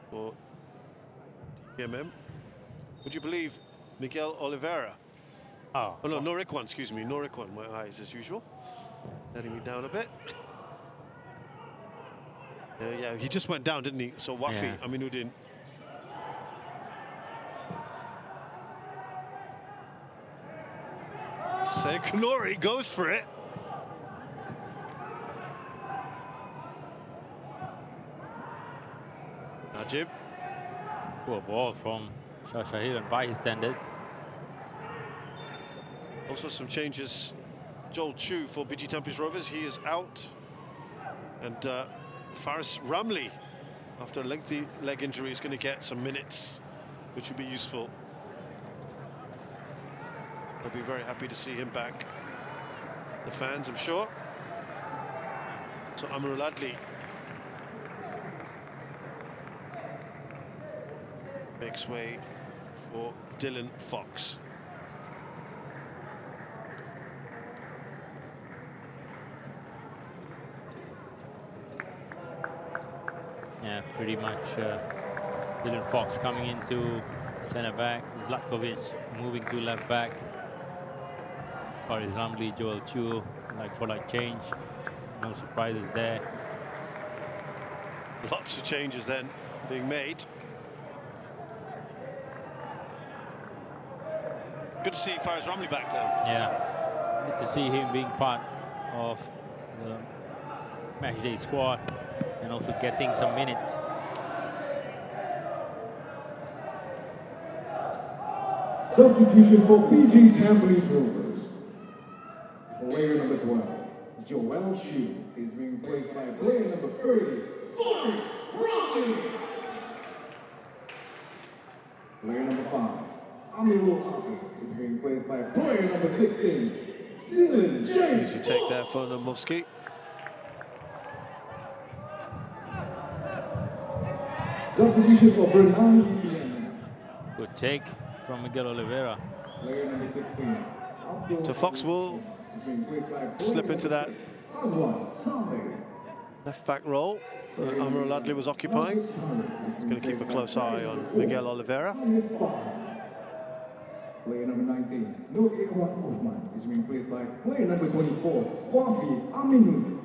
For DPMM. Would you believe Miguel Oliveira? Oh no, Norikwan, excuse me, Norikwan, my eyes as usual. Letting me down a bit. Yeah, he just went down, didn't he? So Wafi, Aminuddin. Sekunori goes for it. Najib. Poor ball from Shah Shahir by his standards. Also some changes. Joel Chu for BG Tampines Rovers, he is out. And Faris Ramli, after a lengthy leg injury, is going to get some minutes, which will be useful. They'll be very happy to see him back. The fans, I'm sure. So Amarul Adli makes way for Dylan Fox. Yeah, pretty much Dylan Fox coming into centre back, Zlatkovic moving to left back. Faris Ramli, Joel Chu, like for like change. No surprises there. Lots of changes then being made. Good to see Faris Ramli back then. Yeah, good to see him being part of the matchday squad and also getting some minutes. Substitution for PG's Tampines Rovers. Player number 12, Joel Shu, is being replaced by player number 30, Faris Ramli. Player number 5, Amirul Abi, is being replaced by player number 16, Dylan James. Easy take there for Namovsky. Substitution for Brunei DPMM. Good take from Miguel Oliveira. Player number 16, Abdul So Fox will is being replaced by player slip into that Aswan Saleh. left back role Amirul Adli was occupying. He's going to keep a close eye on Miguel Oliveira. Player number 19, Nur Ikhwan Osman, is being replaced by player number 24, Wafi Aminu.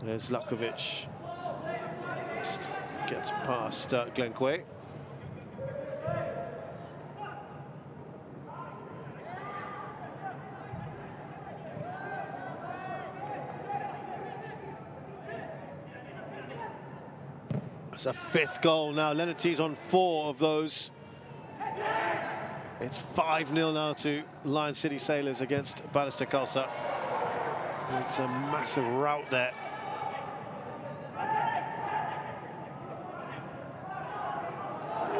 There's Lakovic. Just gets past Glenn Quay. It's a 5th goal now. Lenart's on 4 of those. It's 5-0 now to Lion City Sailors against Balestier Khalsa. It's a massive rout there.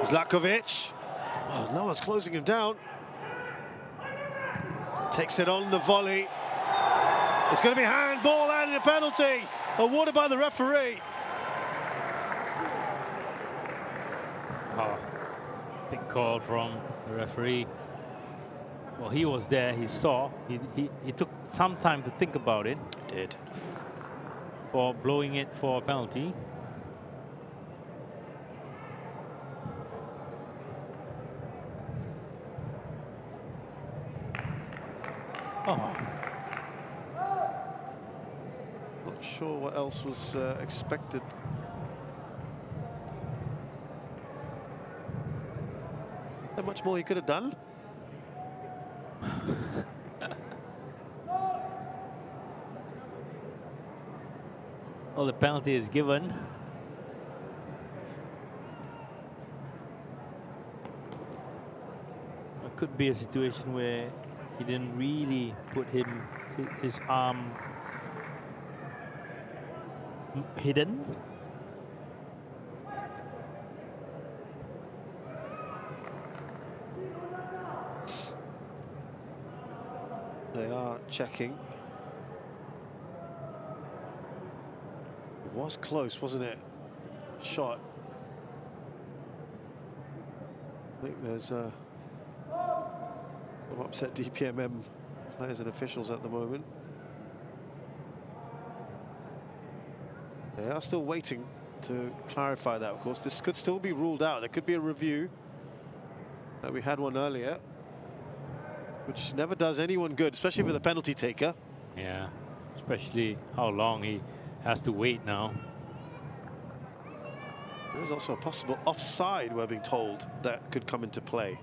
Zlakovic. Oh, no one's closing him down. Takes it on the volley. It's going to be handball and a penalty. Awarded by the referee. Oh, big call from the referee. Well, he was there, he saw. He took some time to think about it. Did. For blowing it for a penalty. Oh. Not sure what else was expected. How much more he could have done? Well, the penalty is given. It could be a situation where he didn't really put his arm hidden. They are checking. It was close, wasn't it? Shot. I think there's some upset DPMM players and officials at the moment. They are still waiting to clarify that, of course. This could still be ruled out. There could be a review. We had one earlier, which never does anyone good, especially for the penalty taker. Yeah, especially how long he has to wait now. There's also a possible offside, we're being told, that could come into play.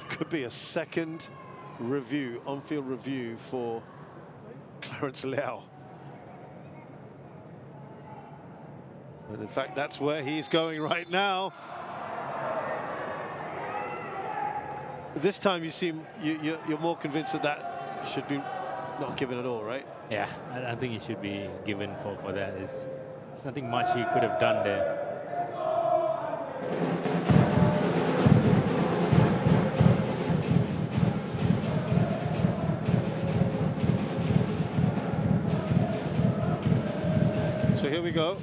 Could be a second review, on-field review for Clarence Liao. And in fact, that's where he's going right now. This time you seem, you're more convinced that that should be not given at all, right? Yeah, I think it should be given for that. There's nothing much he could have done there. So here we go.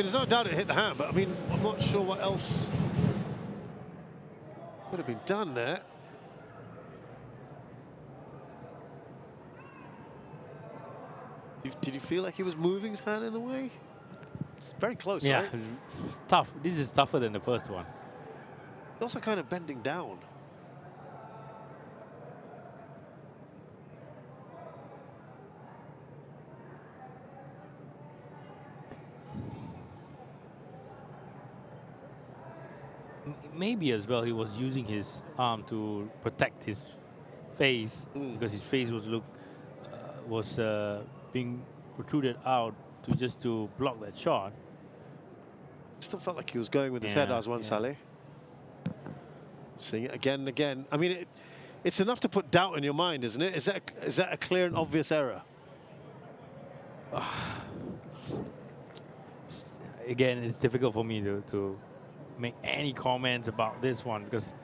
mean, there's no doubt it hit the hand, but I mean, I'm not sure what else could have been done there. Did you feel like he was moving his hand in the way? It's very close, Yeah, right? it's tough. This is tougher than the first one. He's also kind of bending down. Maybe as well he was using his arm to protect his face because his face was being protruded out to block that shot. Still felt like he was going with his head, Azwan Saleh. Seeing it again and again. I mean, it's enough to put doubt in your mind, isn't it? Is that a clear and obvious error? Again, it's difficult for me to make any comments about this one because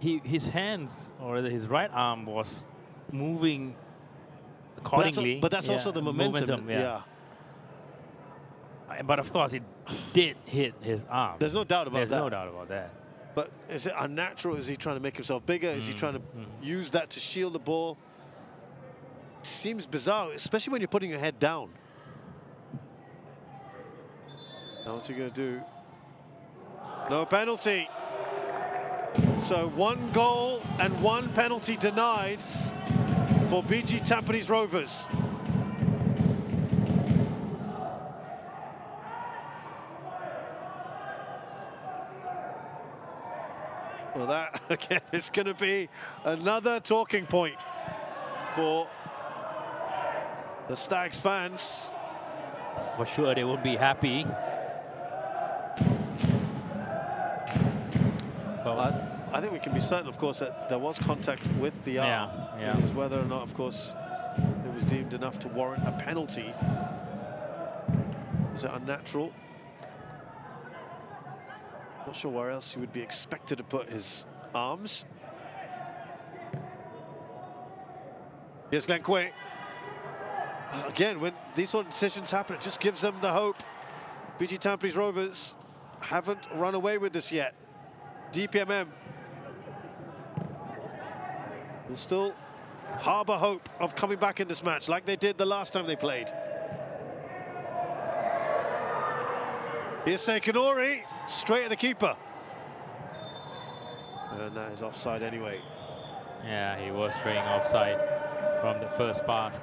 his hands, or rather his right arm, was moving accordingly. But that's also the momentum. Yeah. But of course, it did hit his arm. There's no doubt about that. There's no doubt about that. But is it unnatural? Is he trying to make himself bigger? Is he trying to use that to shield the ball? It seems bizarre, especially when you're putting your head down. Now what's he going to do? No penalty. So 1 goal and 1 penalty denied for BG Tampines Rovers. Well, that, again, is going to be another talking point for the Stags fans. For sure, they won't be happy. I think we can be certain, of course, that there was contact with the arm. Yeah. It is whether or not, of course, it was deemed enough to warrant a penalty. Was it unnatural? Not sure where else he would be expected to put his arms. Here's Glenn Quay. Again, when these sort of decisions happen, it just gives them the hope. BG Tampines Rovers haven't run away with this yet. DPMM will still harbour hope of coming back in this match like they did the last time they played. Here's Sekinori, straight at the keeper. And that is offside anyway. Yeah, he was straying offside from the first pass.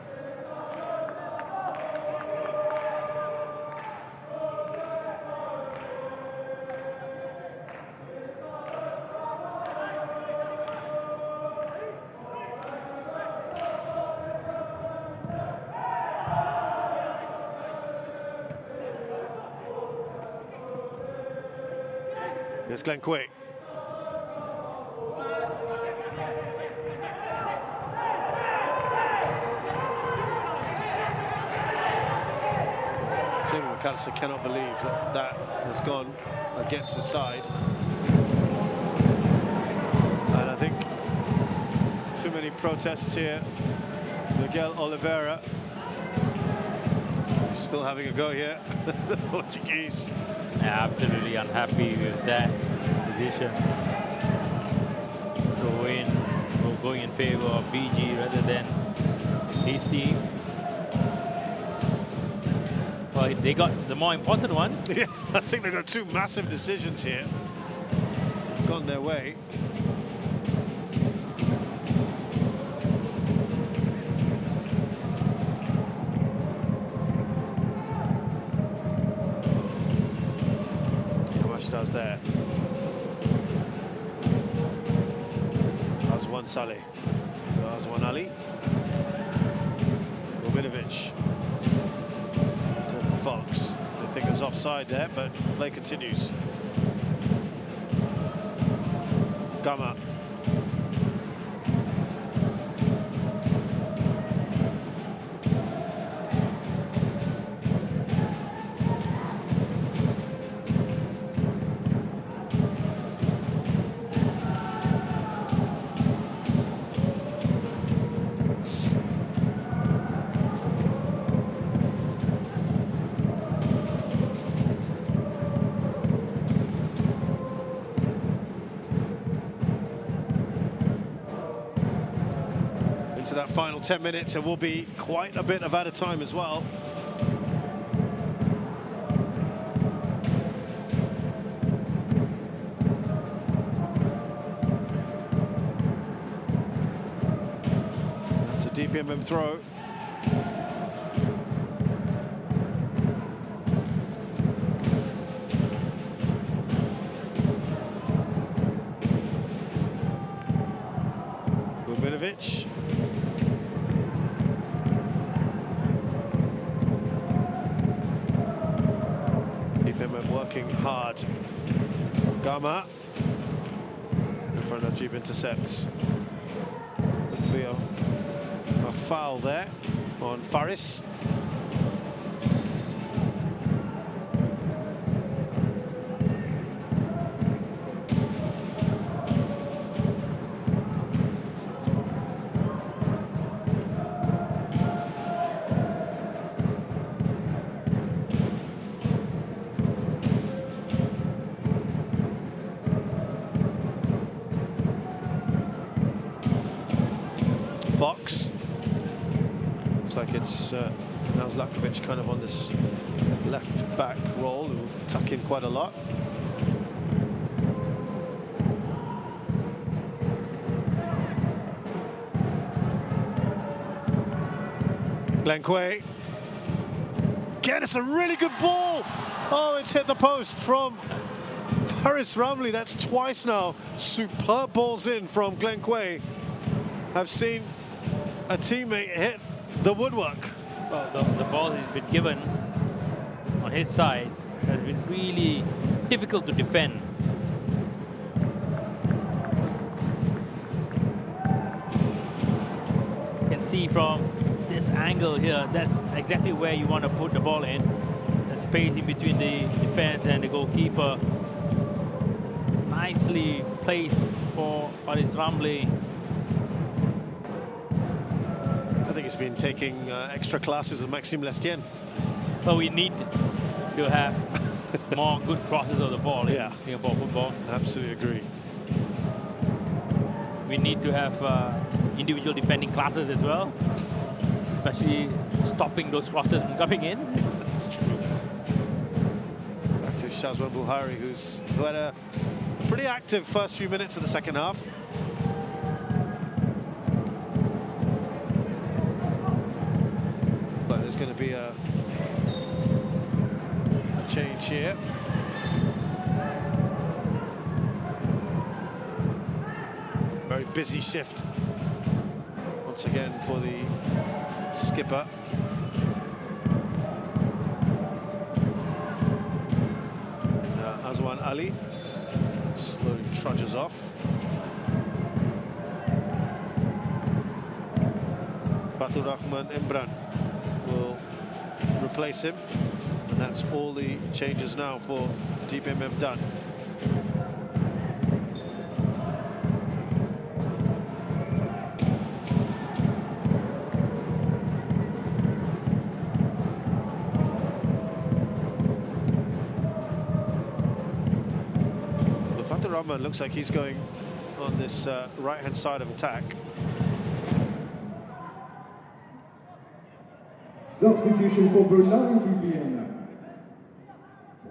Here's Glenn Quay. Jamie McAllister cannot believe that that has gone against his side. And I think too many protests here. Miguel Oliveira is still having a go here. The Portuguese. Yeah, absolutely unhappy with that decision. Going in favour of BG rather than his team. Well, they got the more important one. Yeah, I think they've got 2 massive decisions here. Gone their way. Yamashita's there. Azwan Saleh. Azwan Ali. Gominovic. Fox. They think it was offside there, but play continues. Gama. to that final 10 minutes. It will be quite a bit of added time as well. That's a DPMM throw. DPMM working hard. Gama in front of Jeep intercepts. To be a foul there on Faris. Fox. Looks like it's now Zlatkovic kind of on this left back role, who will tuck in quite a lot. Glenquay. Again, it's a really good ball. Oh, it's hit the post from Faris Ramli. That's twice now. Superb balls in from Glenquay. I've seen a teammate hit the woodwork. Well, the ball he's been given on his side has been really difficult to defend. You can see from this angle here, that's exactly where you want to put the ball in. The space in between the defense and the goalkeeper. Nicely placed for Faris Ramli. I think he's been taking extra classes with Maxime Lestienne. Well, we need to have more good crosses of the ball in Singapore football. Absolutely agree. We need to have individual defending classes as well, especially stopping those crosses from coming in. That's true. Back to Shazwan Buhari, who had a pretty active first few minutes of the second half. But there's going to be a change here. Very busy shift once again for the skipper. Azwan Ali slowly trudges off. Fatur Rahman Imran will replace him, and that's all the changes now for DPMM done. Fatur Rahman looks like he's going on this right-hand side of attack. Substitution for Brunei DPMM.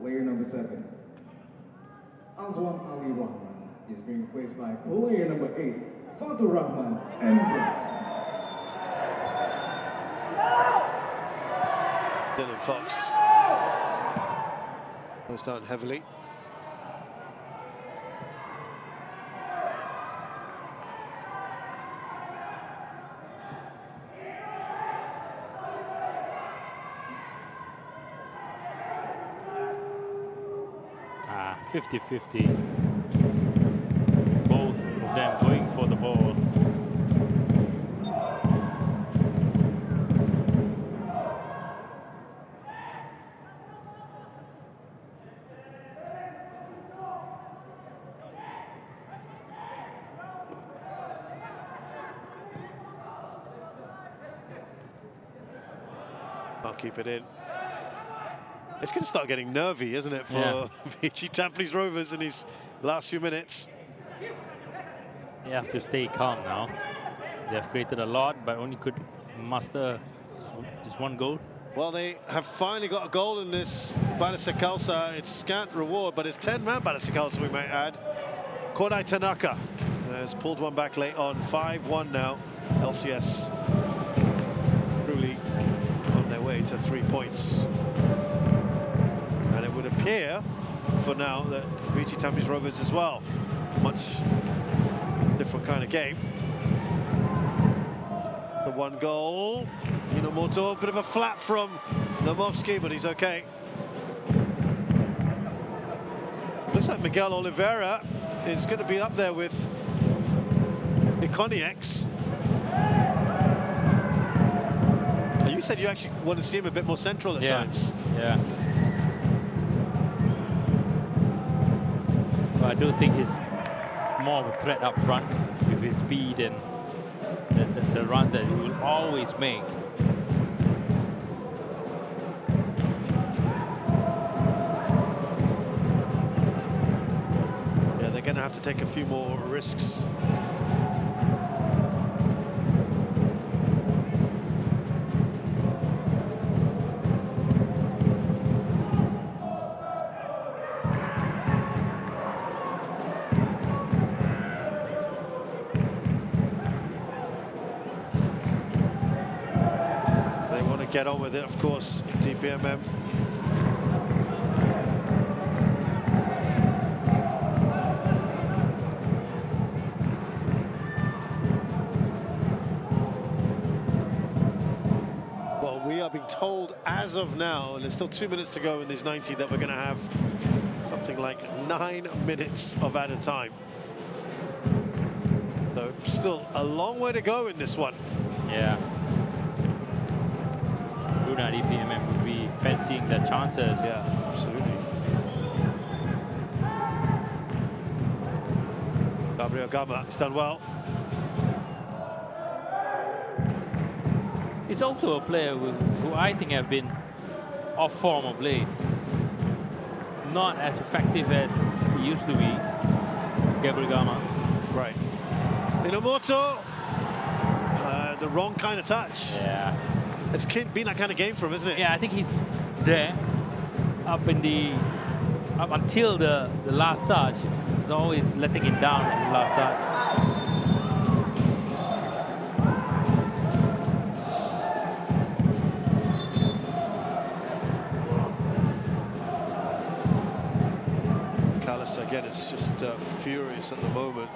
Player number 7, Azwan Ali Rahman, is being replaced by player number 8, Fatur Rahman Imran. Dylan Fox goes down heavily. Ah, 50-50. Both of them going for the ball. I'll keep it in. It's going to start getting nervy, isn't it, for VG Tampines Rovers in his last few minutes? You have to stay calm now. They've created a lot, but only could muster just one goal. Well, they have finally got a goal in this Balestier Khalsa. It's scant reward, but it's 10-man Balestier Khalsa, we might add. Kodai Tanaka has pulled one back late on. 5-1 now. LCS truly on their way to 3 points. And it would appear for now that BG Tampines Rovers as well. Much different kind of game. The one goal. Inomoto, bit of a flap from Nomovsky, but he's okay. Looks like Miguel Oliveira is going to be up there with Ikonieks. You said you actually want to see him a bit more central at times. Yeah. But I don't think he's more of a threat up front with his speed and the runs that he will always make. Yeah, they're going to have to take a few more risks. Get on with it, of course, DPMM. Well, we are being told as of now, and there's still 2 minutes to go in these 90, that we're going to have something like 9 minutes of added time. So still a long way to go in this one. Yeah. Brunei DPMM would be fancying their chances. Yeah, absolutely. Gabriel Gama has done well. It's also a player who I think have been off form of late. Not as effective as he used to be, Gabriel Gama. Right. Inomoto, the wrong kind of touch. Yeah. It's been that kind of game for him, isn't it? Yeah, I think he's there up until the last touch. He's always letting it down at the last touch. Callister again is just furious at the moment.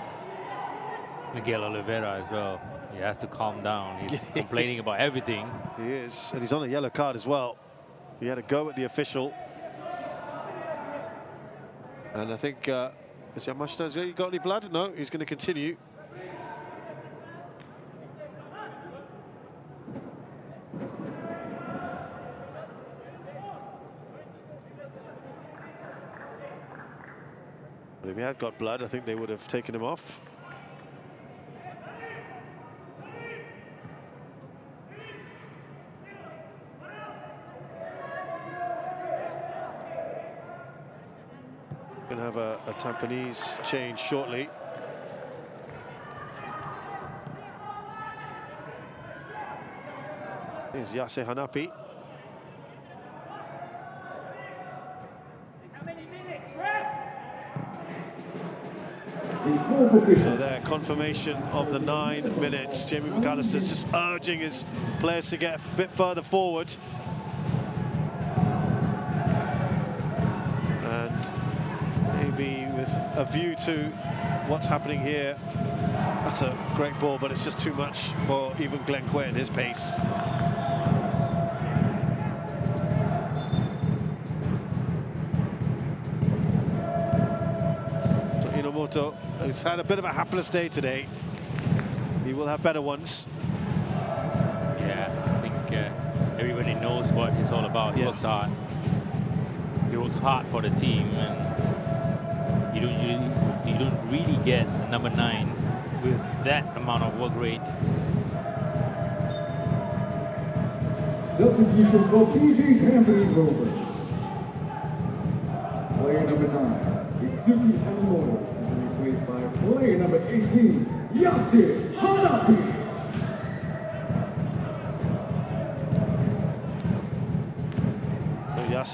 Miguel Oliveira as well. He has to calm down. He's complaining about everything. He is, and he's on a yellow card as well. He had a go at the official. And I think, is Yamashita, has he got any blood? No, he's going to continue. But if he had got blood, I think they would have taken him off. Going to have a Tampines change shortly. Here's Yase Hanapi. So there, confirmation of the 9 minutes. Jamie McAllister's just urging his players to get a bit further forward. And maybe with a view to what's happening here. That's a great ball, but it's just too much for even Glenn Quay and his pace. So Inomoto has had a bit of a hapless day today. He will have better ones. Yeah, I think everybody knows what he's all about. He works hard. He works hard for the team, and you don't really get a number 9 with that amount of work rate. Substitution for PG Tampines Rovers. Player number 9, Itsuki Hanamoto, is replaced by player number 18, Yasir Hanapi.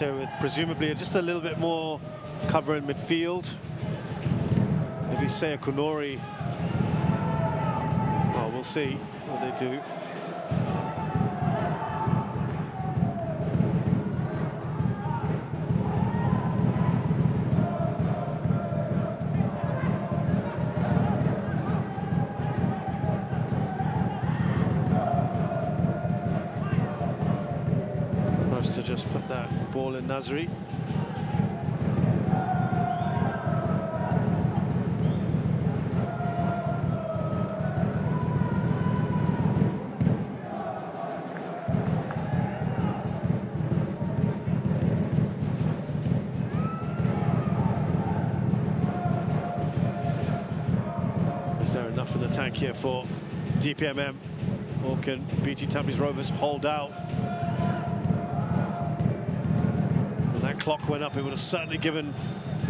Yasser with presumably just a little bit more cover in midfield. Maybe say a Kunori. Oh, we'll see what they do. Nice to just put that ball in Nasri. Is there enough in the tank here for DPMM? Or can BG Tampines Rovers hold out? When that clock went up, it would have certainly given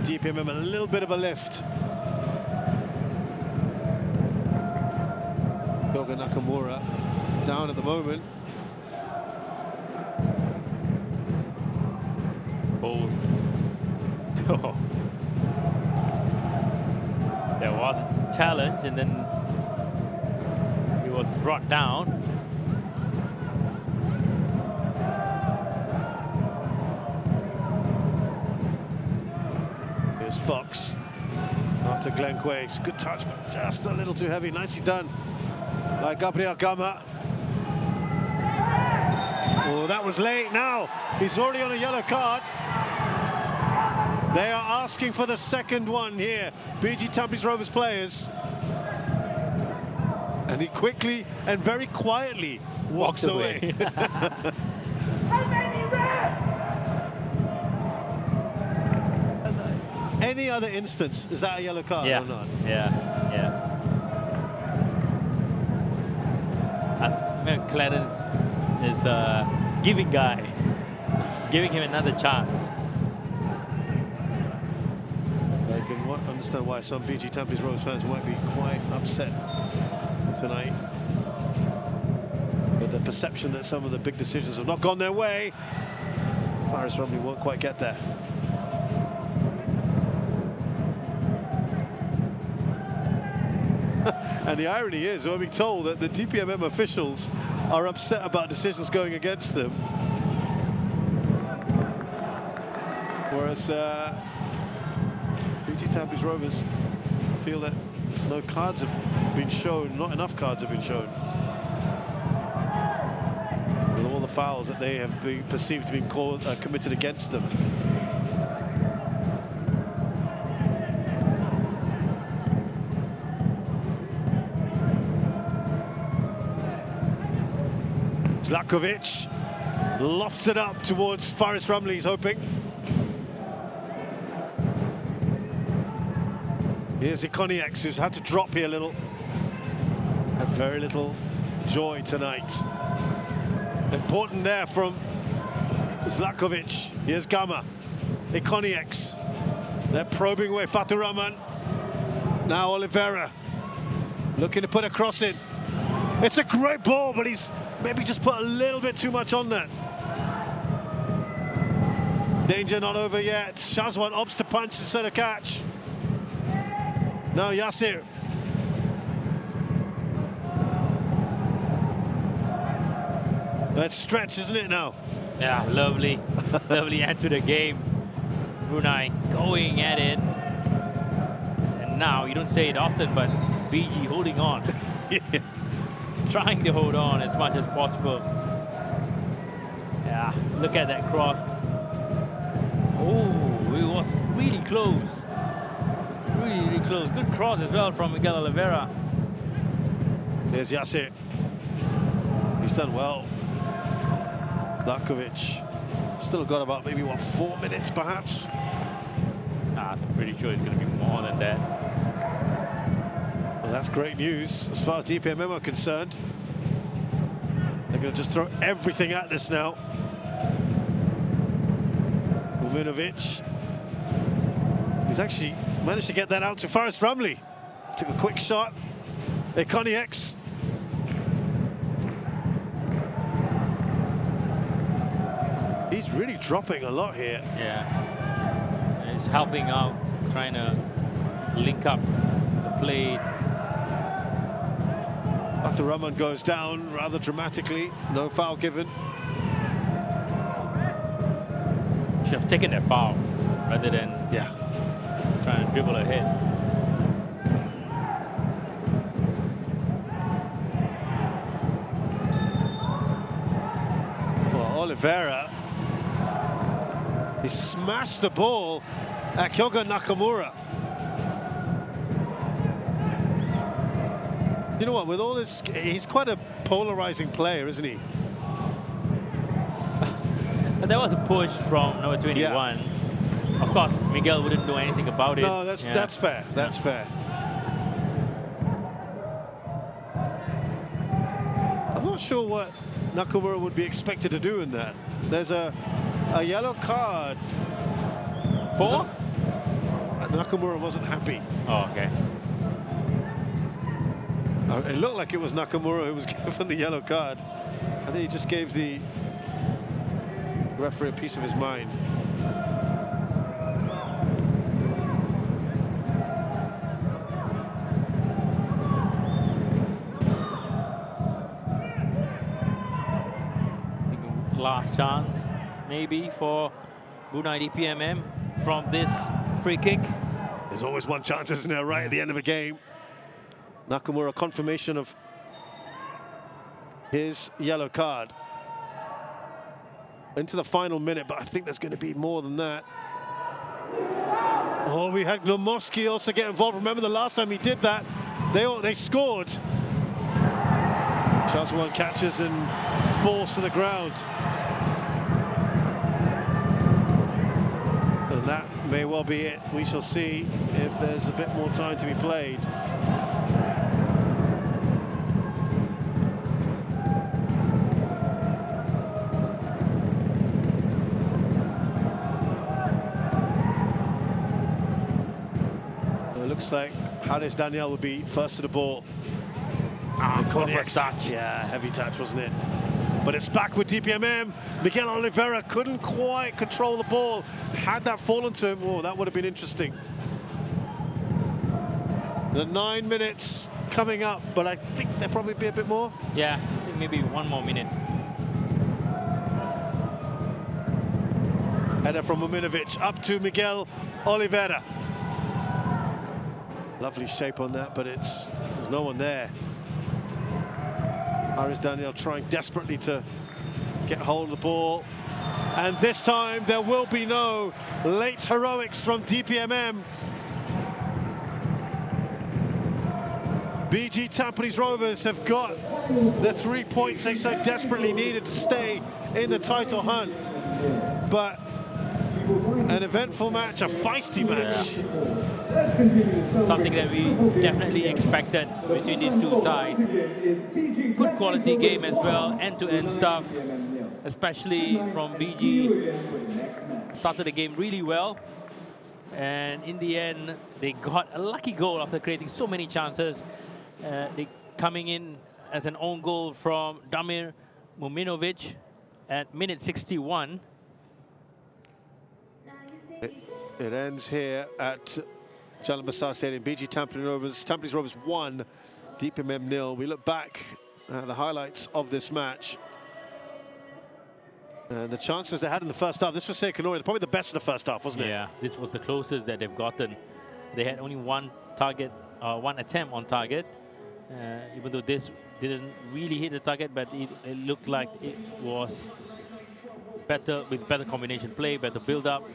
DPMM a little bit of a lift. Yoga Nakamura down at the moment. Both. Oh. There was a challenge and then he was brought down. Here's Fox after Glenn Quays. Good touch, but just a little too heavy. Nicely done by Gabriel Gama. Oh, that was late now. He's already on a yellow card. They are asking for the second one here, BG Tampines Rovers players. And he quickly and very quietly walks away. Any other instance, is that a yellow card or not? Yeah. Clarence is a giving guy, giving him another chance. I can understand why some BG Tampines Rovers fans might be quite upset tonight. But the perception that some of the big decisions have not gone their way, Faris Rumley won't quite get there. And the irony is, we're being told that the DPMM officials are upset about decisions going against them. Whereas BG Tampines Rovers feel that no cards have been shown, not enough cards have been shown. With all the fouls that they have been perceived to be committed against them. Zlatkovic lofts it up towards Faris Rumley, he's hoping. Here's Ikonieks, who's had to drop here a little. Had very little joy tonight. Important there from Zlatkovic. Here's Gama. Ikonieks. They're probing away. Fatou Rahman. Now Oliveira. Looking to put a cross in. It's a great ball, but he's maybe just put a little bit too much on that. Danger not over yet. Shazwan opts to punch instead of catch. Now Yasser. That's stretch, isn't it now? Yeah, lovely. Lovely end to the game. Brunei going at it. And now, you don't say it often, but BG holding on. Yeah. Trying to hold on as much as possible. Yeah, look at that cross. Oh, it was really close. Really, really close. Good cross as well from Miguel Oliveira. There's Yasser. He's done well. Zlatkovic still got about maybe, what, 4 minutes perhaps? I'm pretty sure it's going to be more than that. Well, that's great news as far as DPMM are concerned. They're going to just throw everything at this now. Uminovic. He's actually managed to get that out to Faris Rumley. Took a quick shot. Ikonieks. He's He's really dropping a lot here. Yeah. And he's helping out, trying to link up the play. Dr. Rahman goes down rather dramatically. No foul given. Should have taken that foul rather than trying to dribble ahead. Well, Oliveira, he smashed the ball at Kyoga Nakamura. You know what, with all this, he's quite a polarizing player, isn't he? But that was a push from number 21. Yeah. Of course, Miguel wouldn't do anything about it. No, that's fair. That's fair. I'm not sure what Nakamura would be expected to do in that. There's a yellow card. For? Nakamura wasn't happy. Oh, okay. It looked like it was Nakamura who was given the yellow card. I think he just gave the referee a piece of his mind. Last chance, maybe, for Brunei DPMM from this free kick. There's always one chance, isn't there, right at the end of a game. Nakamura, confirmation of his yellow card. Into the final minute, but I think there's going to be more than that. Oh, we had Glomovsky also get involved. Remember the last time he did that, they scored. Chazwan catches and falls to the ground. And that may well be it. We shall see if there's a bit more time to be played. Looks like Haris Daniel would be first to the ball. Perfect touch. Yeah, heavy touch, wasn't it? But it's back with DPMM. Miguel Oliveira couldn't quite control the ball. Had that fallen to him, oh, that would have been interesting. The 9 minutes coming up, but I think there'll probably be a bit more. Yeah, I think maybe one more minute. Header from Muminovic up to Miguel Oliveira. Lovely shape on that, but there's no one there. Haris Daniel trying desperately to get hold of the ball. And this time there will be no late heroics from DPMM. BG Tampines Rovers have got the 3 points they so desperately needed to stay in the title hunt. But an eventful match, a feisty match. Yeah. Something that we definitely expected between these two sides. Good quality game as well, end-to-end stuff, especially from BG. Started the game really well, and in the end, they got a lucky goal after creating so many chances. They coming in as an own goal from Damir Muminovic at minute 61. It ends here at Jalan Besar Stadium. BG Tampines Rovers 1, DPMM 0. We look back at the highlights of this match. And the chances they had in the first half, this was Sekanori, probably the best in the first half, wasn't it? Yeah, this was the closest that they've gotten. They had only one attempt on target. Even though this didn't really hit the target, but it looked like it was better, with better combination play, better build-up.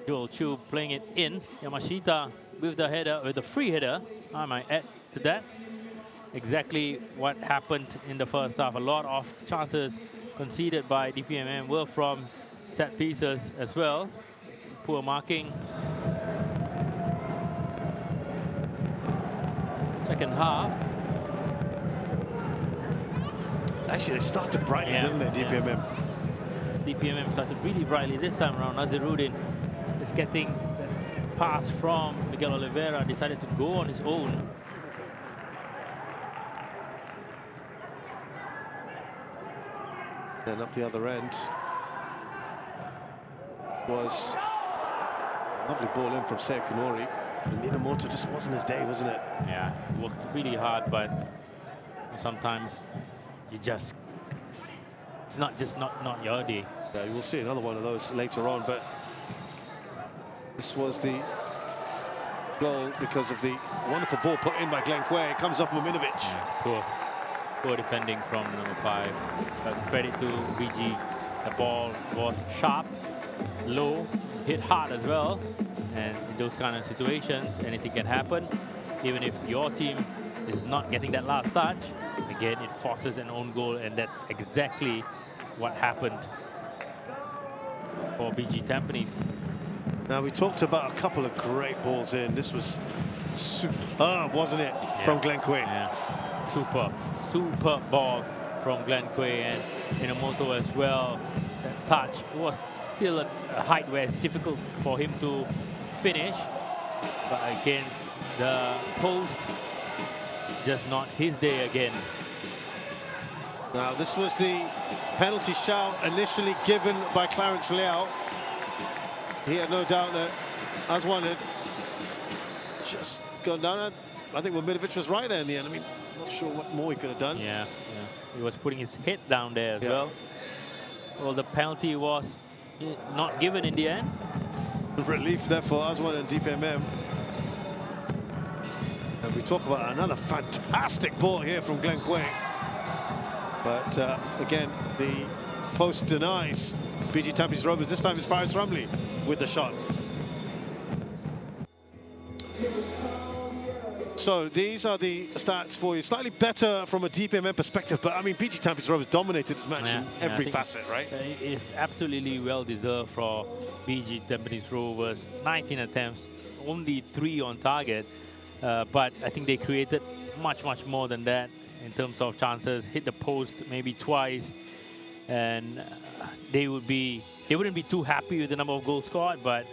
Joel Chu playing it in. Yamashita with the header, with the free header. I might add to that. Exactly what happened in the first half. A lot of chances conceded by DPMM were from set pieces as well. Poor marking. Second half. Actually, they started brightly, didn't they, DPMM? Yeah. DPMM started really brightly this time around. Naziruddin is getting the pass from Miguel Oliveira, decided to go on his own. Then up the other end was a lovely ball in from Sekunori. Minamoto just wasn't his day, wasn't it? Yeah, worked really hard, but sometimes you just, it's not your day. Yeah, you will see another one of those later on, but this was the goal because of the wonderful ball put in by Glenn Quay. It comes off Mominovic. Yeah, poor defending from number 5. But credit to BG. The ball was sharp, low, hit hard as well. And in those kind of situations, anything can happen. Even if your team is not getting that last touch, again, it forces an own goal, and that's exactly what happened for BG Tampines. Now, we talked about a couple of great balls in. This was superb, wasn't it, from Glenn Quay? Yeah, superb ball from Glenn Quay, and Minamoto as well. That touch was still a height where it's difficult for him to finish, but against the post, just not his day again. Now, this was the penalty shout initially given by Clarence Liao. He had no doubt that Aswan had just gone down. I think Mominovic was right there in the end. I mean, not sure what more he could have done. Yeah. He was putting his head down there as well. Well, the penalty was not given in the end. Relief there for Aswan and DPMM. And we talk about another fantastic ball here from Glenn Quay. But again, the post denies BG Tampines Rovers. This time it's Faris Ramli with the shot. So these are the stats for you. Slightly better from a DPMM perspective, but I mean, BG Tampines Rovers dominated this match in every facet, right? It's absolutely well deserved for BG Tampines Rovers. 19 attempts, only 3 on target, but I think they created much more than that in terms of chances. Hit the post maybe twice, and they wouldn't be too happy with the number of goals scored, but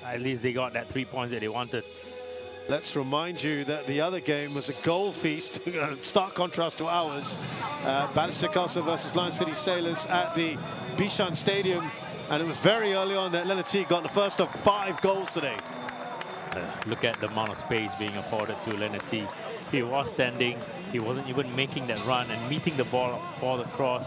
at least they got that 3 points that they wanted. Let's remind you that the other game was a goal feast, stark contrast to ours. Ballester Castle versus Lion City Sailors at the Bishan Stadium, and it was very early on that Leonard T got the first of 5 goals today. Look at the amount of space being afforded to Leonard T. He was standing, he wasn't even making that run and meeting the ball for the cross.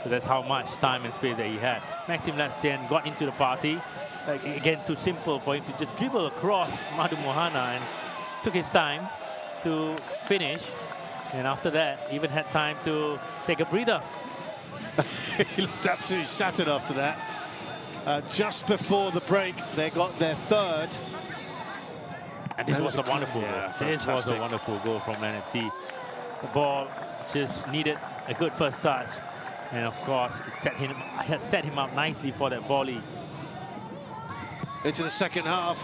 So that's how much time and space that he had. Maxim Lastian got into the party. Again, too simple for him to just dribble across Madhu Mohana, and took his time to finish. And after that, even had time to take a breather. He looked absolutely shattered after that. Just before the break, they got their 3rd. And this was a wonderful goal. This was a wonderful goal from Leonard T. The ball just needed a good first touch. And of course, it had set him up nicely for that volley. Into the second half,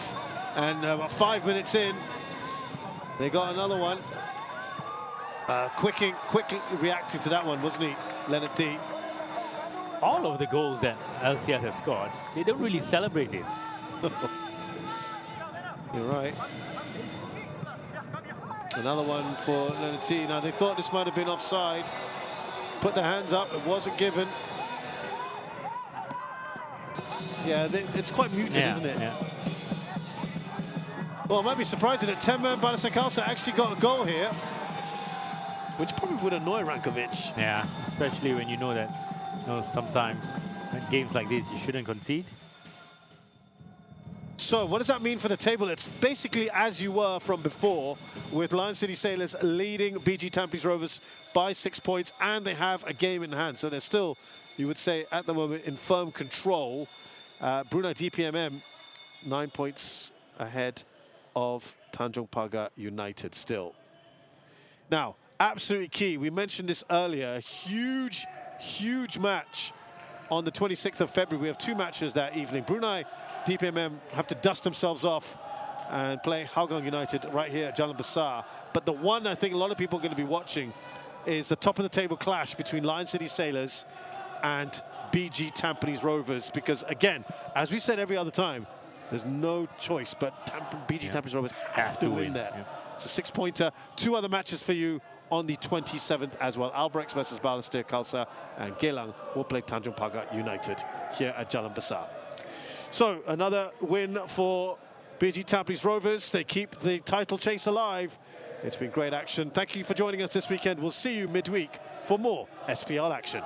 and about 5 minutes in, they got another one. Quickly reacted to that one, wasn't he, Leonard T? All of the goals that LCS have scored, they don't really celebrate it. You're right. Another one for Leonard T. Now, they thought this might have been offside. Put their hands up, it wasn't given. Yeah, it's quite muted, isn't it? Yeah. Well, it might be surprising that 10-man Balasakalsa actually got a goal here, which probably would annoy Rankovic. Yeah, especially when you know that sometimes in games like this you shouldn't concede. So what does that mean for the table? It's basically as you were from before, with Lion City Sailors leading BG Tampines Rovers by 6 points, and they have a game in hand. So they're still, you would say, at the moment in firm control. Brunei DPMM 9 points ahead of Tanjung Pagar United still. Now, absolutely key, we mentioned this earlier, huge match on the 26th of February. We have 2 matches that evening. Brunei DPMM have to dust themselves off and play Hougang United right here at Jalan Besar. But the one I think a lot of people are going to be watching is the top of the table clash between Lion City Sailors and BG Tampines Rovers, because again, as we said every other time, there's no choice but BG Tampines Rovers have to win there. It's a 6-pointer. 2 other matches for you on the 27th as well. Albrechts versus Balestier Khalsa, and Jalan will play Tanjung Pagar United here at Jalan Besar. So another win for BG Tampines Rovers. They keep the title chase alive. It's been great action. Thank you for joining us this weekend. We'll see you midweek for more SPL action.